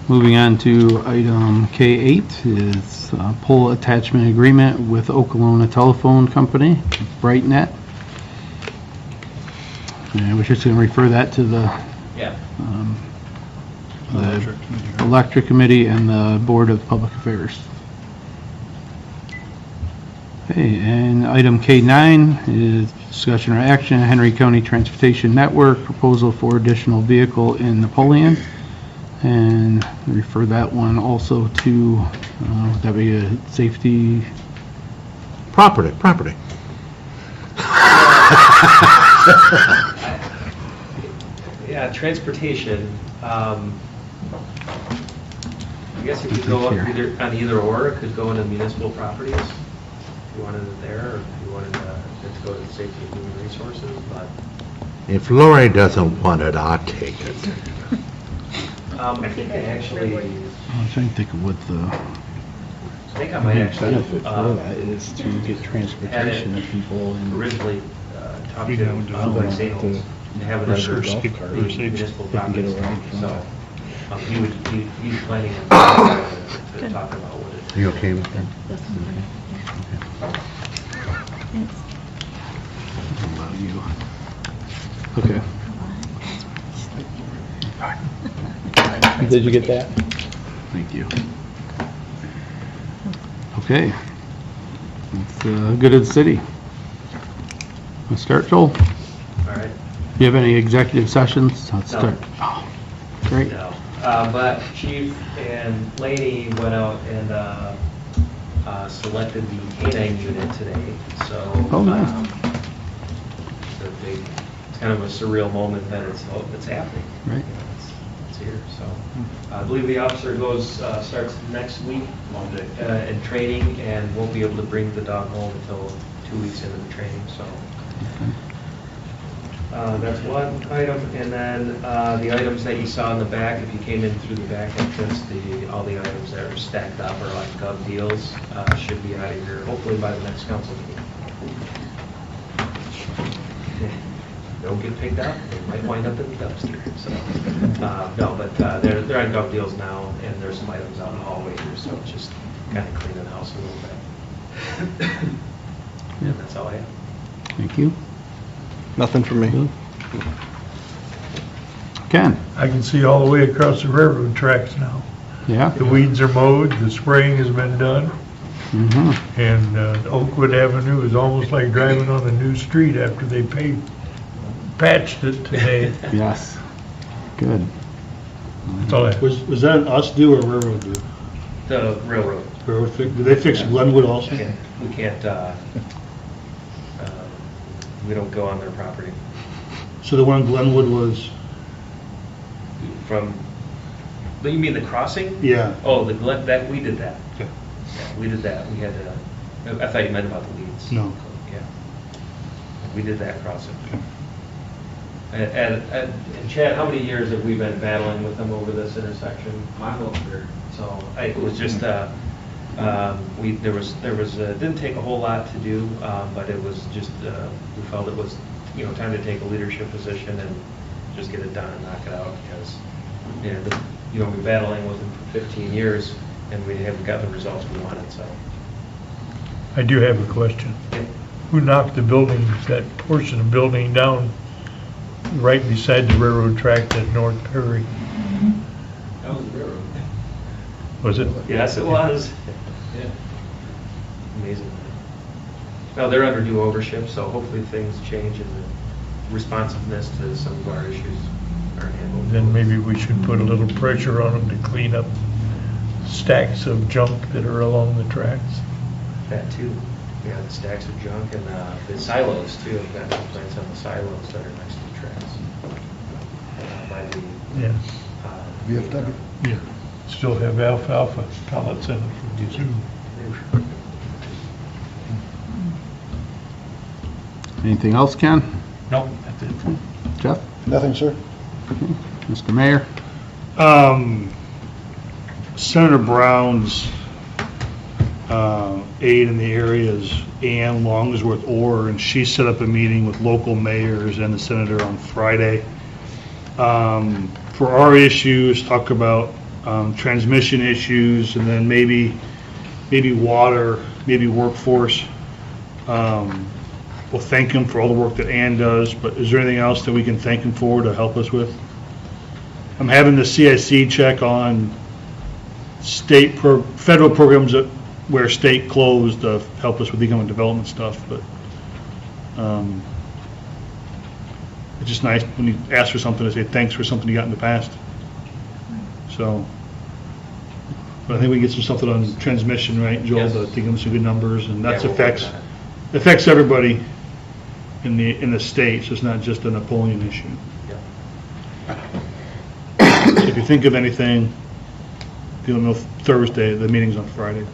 Moving on to item K8 is pole attachment agreement with Oklahoma Telephone Company, BrightNet. And we're just going to refer that to the Yeah. Electric Committee and the Board of Public Affairs. Okay, and item K9 is discussion or action, Henry County Transportation Network, proposal for additional vehicle in Napoleon. And refer that one also to, would that be a safety? Property. Yeah, transportation. I guess it could go up either or. It could go into municipal properties if you wanted it there, or if you wanted it to go to safety and human resources. But If Lori doesn't want it, I'll take it. I think I actually, I'm trying to think of what the I think I might actually benefit for that is to get transportation to people and originally talked You to know, do Mike Sales to have it under Or skid car, or safe. municipal They can get properties. around from So he's planning on to talk about what it. You okay with that? allow you. Okay. Did you get that? Thank you. Okay. It's good of the city. Let's start, Joel. All right. Do you have any executive sessions? Let's No. start. Oh, great. No, but Chief and Laney went out and selected the K-9 unit today, so. Oh, nice. It's kind of a surreal moment that it's happening. Right. It's here, so. I believe the officer starts next week in training and won't be able to bring the dog home until 2 weeks into the training, so. That's one item, and then the items that you saw in the back, if you came in through the back entrance, all the items that are stacked up are like gov deals, should be out of here hopefully by the next council meeting. Don't get picked up, they might wind up in the dumpster, so. No, but they're on gov deals now, and there's some items out in the hallway here, so it's just kind of cleaning the house a little bit. And that's all I have. Thank you. Nothing from me. Ken? I can see all the way across the railroad tracks now. Yeah? The weeds are mowed, the spraying has been done, Mm-hmm. and Oakwood Avenue is almost like driving on a new street after they patched it today. Yes. Good. That's all I have. Was that an us do or a railroad do? The railroad. Railroad fix, did they fix Glenwood also? We can't, we don't go on their property. So the one in Glenwood was, From, you mean the crossing? yeah, Oh, that, we did that. Okay. Yeah, we did that. We had, I thought you meant about the weeds. no. Yeah. We did that crossing. And Chad, how many years have we been battling with them over this intersection? My whole career. So it was just, there was, didn't take a whole lot to do, but it was just, we felt it was, time to take a leadership position and just get it done and knock it out because, we've been battling with them for 15 years and we haven't got the results we wanted, so. I do have a question. Who knocked the buildings, that portion of building down right beside the railroad track at North Perry? That was the railroad. Was it? Yes, it was. Yeah. Amazing. Well, they're under new ownership, so hopefully things change and the responsiveness to some of our issues are handled. Then maybe we should put a little pressure on them to clean up stacks of junk that are along the tracks. That too. Yeah, the stacks of junk and the silos too. I've got complaints on the silos that are next to the tracks. By the, Yeah. VFW. Yeah. Still have alfalfa pellets in it from too. Anything else, Ken? Nope, that's it. Jeff? Nothing, sir. Mr. Mayor? Senator Brown's aide in the area is Ann Longsworth Orr, and she set up a meeting with local mayors and the senator on Friday. For our issues, talk about transmission issues, and then maybe water, maybe workforce. We'll thank him for all the work that Ann does, but is there anything else that we can thank him for to help us with? I'm having the CIC check on federal programs where state closed to help us with economic development stuff, but it's just nice when you ask for something to say thanks for something you got in the past. So, but I think we can get something on transmission, right, Joel, Yes. to give them some good numbers, and that Yeah, we'll work on affects everybody in the state, so it's not just a Napoleon issue. So if you think of anything, if you don't know Thursday, the meeting's on Friday.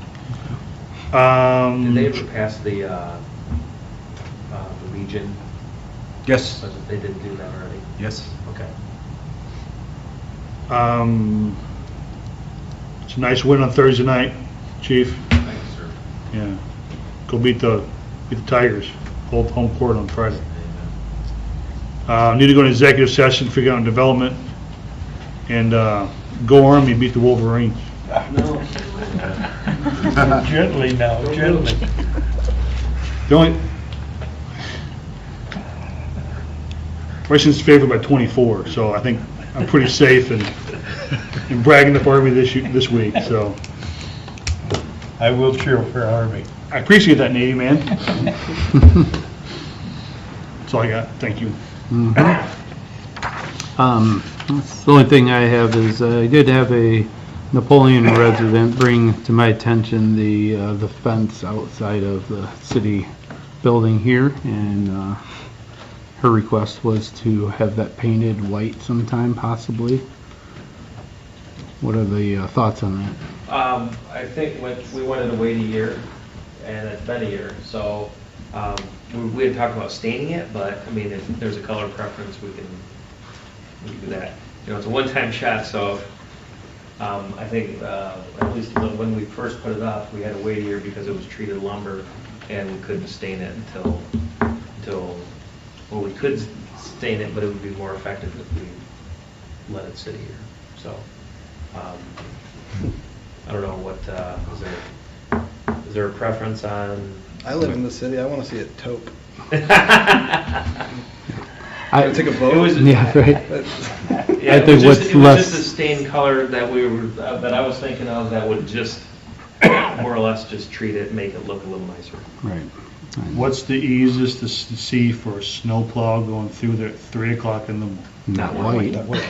Did they ever pass the Legion? Yes. They didn't do that already? Yes. Okay. It's a nice win on Thursday night, Chief. Thank you, sir. Yeah. Go beat the Tigers. Hold home court on Friday. Need to go to executive session, figure out development, and go Army, beat the Wolverines. No. Gently now, gently. The only, Washington's favored by 24, so I think I'm pretty safe in bragging up Army this week. So I will cheer for Army. I appreciate that, Navy man. That's all I got. Thank you. That's the only thing I have is I did have a Napoleon resident bring to my attention the fence outside of the city building here, and her request was to have that painted white sometime, possibly. What are the thoughts on that? I think we wanted to wait a year, and it's been a year, so we had talked about staining it, but, I mean, if there's a color preference, we can do that. You know, it's a one-time shot, so I think, at least when we first put it up, we had to wait a year because it was treated lumber, and we couldn't stain it until, well, we could stain it, but it would be more effective if we let it sit a year, so. I don't know what, is there a preference on? I live in the city, I want to see it taupe. I take a vote? Yeah, right. Yeah, I think what's it was less. just a stain color that that I was thinking of that would just, more or less, just treat it, make it look a little nicer. Right. What's the easiest to see for a snowplow going through there at 3 o'clock in the morning? Not white.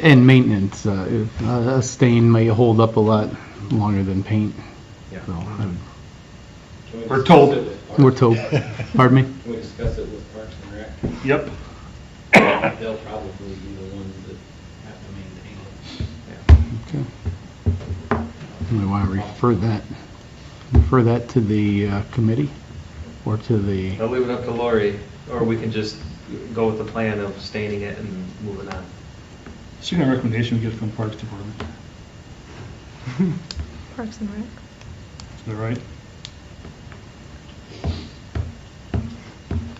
And maintenance, a stain may hold up a lot longer than paint. Yeah. So, We're told. we're told. Pardon me? Can we discuss it with Parks and Rec? Yep. They'll probably be the ones that have to maintain it. Okay. We want to refer that to the committee or to the, I'll leave it up to Lori, or we can just go with the plan of staining it and moving on. See what recommendation we get from Parks Department. Parks and Rec. Is that right?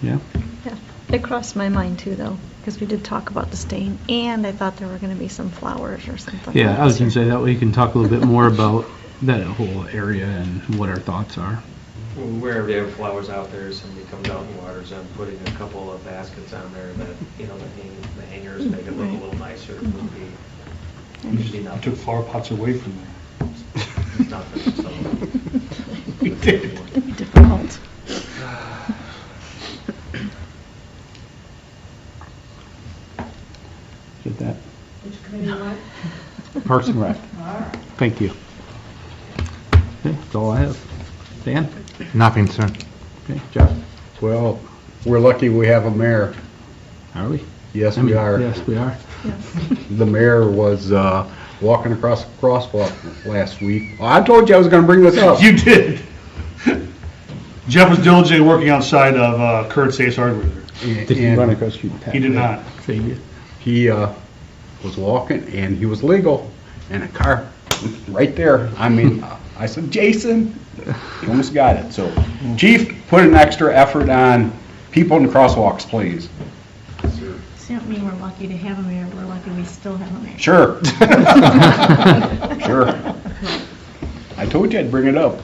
yeah? Yeah, it crossed my mind too, though, because we did talk about the stain, and I thought there were going to be some flowers or something. Yeah, I was going to say that way you can talk a little bit more about that whole area and what our thoughts are. Wherever they have flowers out there, somebody comes out and waters them, putting a couple of baskets on there that, you know, the hangers make it look a little nicer, would be You took flower pots away from there. nothing, so. We did. Difficult. Get that? Which committee you want? Parks and Rec. All right. Thank you. Okay, that's all I have. Dan? Nothing, sir. Okay, Josh? Well, we're lucky we have a mayor. Are we? Yes, I mean, we are. Yes, we are. The mayor was walking across the crosswalk last week. Well, I told you I was going to bring this up. You did. Jeff was diligently working outside of Kurt's Ace Hardware there. Did he run across the street? He did not. Save He was walking and he was legal, and a car right there. I mean, I said, Jason, he almost got it. So, Chief, put an extra effort on people in crosswalks, please. Does that mean we're lucky to have a mayor? We're lucky we still have a mayor. Sure. Sure. I told you I'd bring it up.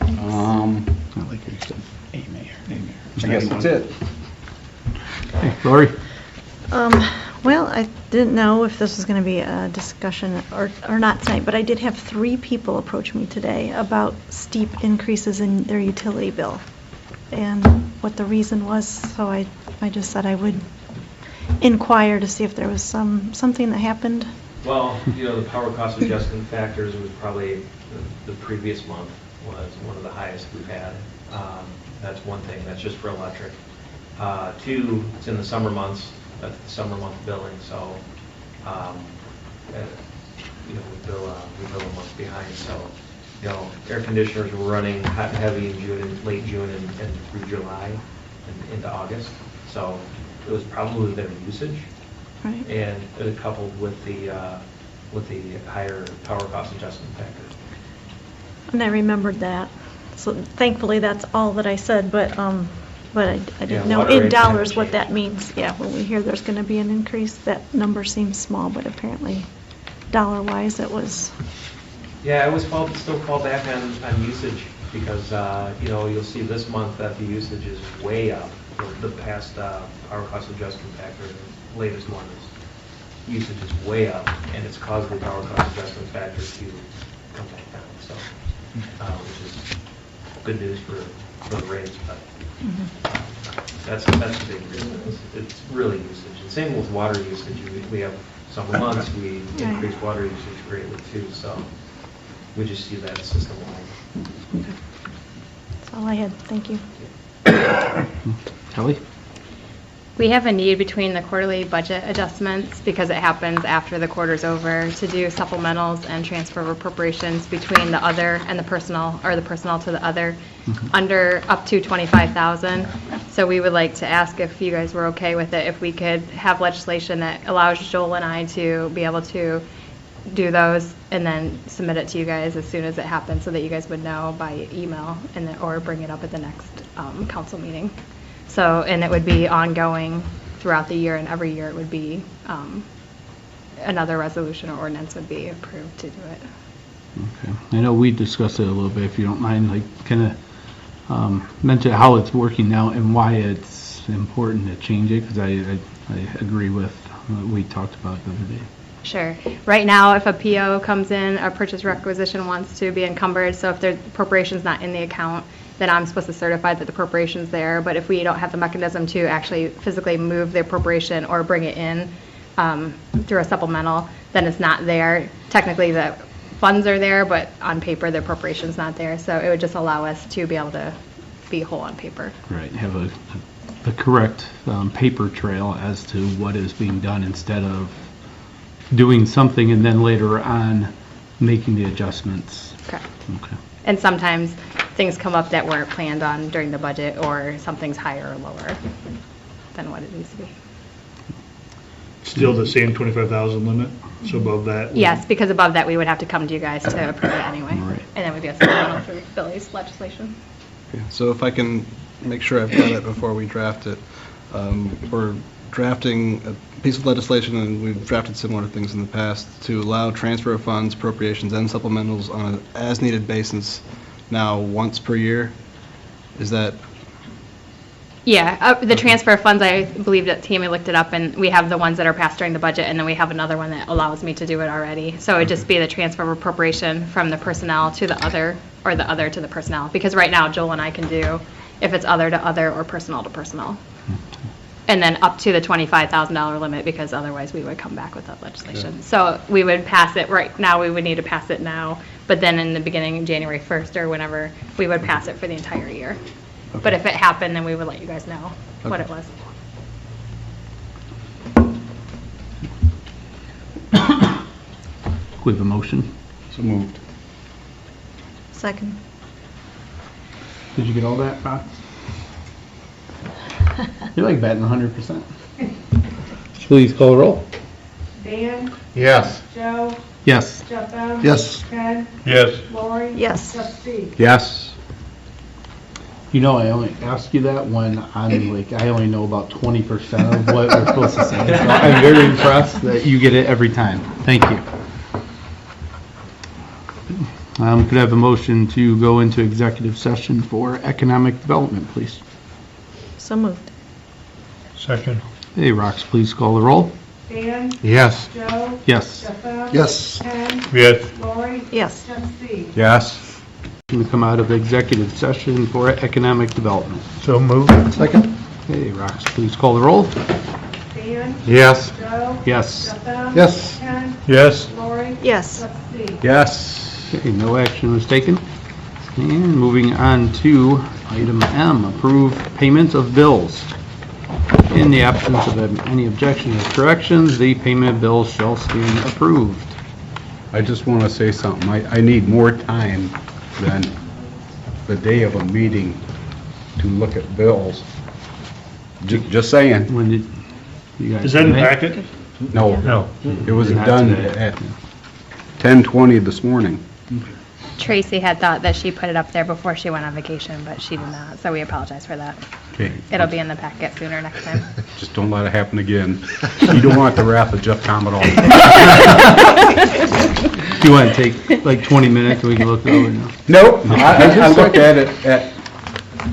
I like your stuff. Hey, Mayor. I guess that's it. Hey, Lori? Well, I didn't know if this was going to be a discussion or not tonight, but I did have 3 people approach me today about steep increases in their utility bill and what the reason was, so I just said I would inquire to see if there was something that happened. Well, you know, the power cost adjustment factors was probably, the previous month was one of the highest we've had. That's one thing, that's just for electric. 2, it's in the summer months, that's the summer month billing, so, you know, we bill a month behind, so, you know, air conditioners were running hot and heavy in June, and late June and through July and into August, so it was probably their usage. Right. And coupled with the higher power cost adjustment factor. And I remembered that. So thankfully, that's all that I said, but I didn't know water in rates dollars haven't what that means. Yeah, when we hear there's going to be an increase, that number seems small, but apparently dollar-wise, it was. Yeah, it was still fall back on usage because, you know, you'll see this month that the usage is way up. The past power cost adjustment factor, the latest one is usage is way up, and it's caused the power cost adjustment factor to come back down. So, which is good news for the rates, but that's the big reason. It's really usage. And same with water usage. We have summer months, we increase water usage greatly too. So we just see that system-wide. That's all I had. Thank you. Kelly? We have a need between the quarterly budget adjustments, because it happens after the quarter's over, to do supplementals and transfer of appropriations between the other and the personnel, or the personnel to the other, under up to 25,000. So we would like to ask if you guys were okay with it, if we could have legislation that allows Joel and I to be able to do those and then submit it to you guys as soon as it happens, so that you guys would know by email and then, or bring it up at the next council meeting. So, and it would be ongoing throughout the year, and every year it would be, another resolution or ordinance would be approved to do it. Okay. I know we discussed it a little bit, if you don't mind, like, kind of mention how it's working now and why it's important to change it, because I agree with what we talked about the other day. Sure. Right now, if a PO comes in, a purchase requisition wants to be encumbered, so if the appropriation's not in the account, then I'm supposed to certify that the appropriation's there. But if we don't have the mechanism to actually physically move the appropriation or bring it in through a supplemental, then it's not there. Technically, the funds are there, but on paper, the appropriation's not there. So it would just allow us to be able to be whole on paper. Right, have the correct paper trail as to what is being done, instead of doing something and then later on making the adjustments. Correct. Okay. And sometimes things come up that weren't planned on during the budget, or something's higher or lower than what it needs to be. Still the same 25,000 limit, so above that? Yes, because above that, we would have to come to you guys to approve it anyway. Right. And then we'd be a supplemental for Billy's legislation. So if I can make sure I've got it before we draft it, we're drafting a piece of legislation, and we've drafted similar things in the past, to allow transfer of funds, appropriations, and supplementals on an as-needed basis now once per year. Is that? Yeah, the transfer of funds, I believe that Tammy looked it up, and we have the ones that are passed during the budget, and then we have another one that allows me to do it already. So it would just be the transfer of appropriation from the personnel to the other, or the other to the personnel. Because right now, Joel and I can do, if it's other to other or personnel to personnel. And then up to the $25,000 limit, because otherwise we would come back with that legislation. Yeah. So we would pass it right now, we would need to pass it now, but then in the beginning, January 1st or whenever, we would pass it for the entire year. But if it happened, then we would let you guys know what it was. We have a motion. So moved. Second. Did you get all that, Bob? You're like batting 100%. Please call the roll. Dan, Yes. Joe, Yes. Jeff M. Yes. Ken, Yes. Lori. Yes. Jeff Steve. Yes. You know, I only ask you that when I'm like, I only know about 20% of what we're supposed to say. So I'm very impressed that you get it every time. Thank you. Could I have a motion to go into executive session for economic development, please? So moved. Second. Hey, Rox, please call the roll. Dan, Yes. Joe, Yes. Jeff M. Yes. Ken, Yes. Lori. Yes. Jeff Steve. Yes. Going to come out of executive session for economic development. So moved. Second? Hey, Rox, please call the roll. Dan, Yes. Joe. Yes. Jeff M. Yes. Ken, Yes. Lori. Yes. Jeff Steve. Yes. Okay, no action was taken. And moving on to item M, approve payment of bills. In the absence of any objection or corrections, the payment of bills shall stand approved. I just want to say something. I need more time than the day of a meeting to look at bills. Just saying. When did you guys? Is that in the packet? No. No. It was Not done today. at 10:20 this morning. Tracy had thought that she put it up there before she went on vacation, but she did not, so we apologize for that. Okay. It'll be in the packet sooner next time. Just don't let it happen again. You don't want the wrath of Jeff Commodore. Do you want to take like 20 minutes and we can look it over now? Nope. I looked at it at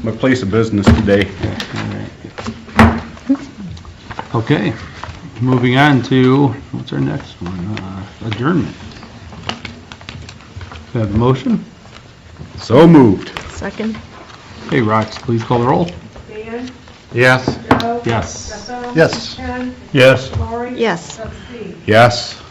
my place of business today. Okay, moving on to, what's our next one? Adjournment. Do I have a motion? So moved. Second. Hey, Rox, please call the roll. Dan, Yes. Joe. Yes. Jeff M. Yes. Ken, Yes. Lori. Yes. Jeff Steve. Yes.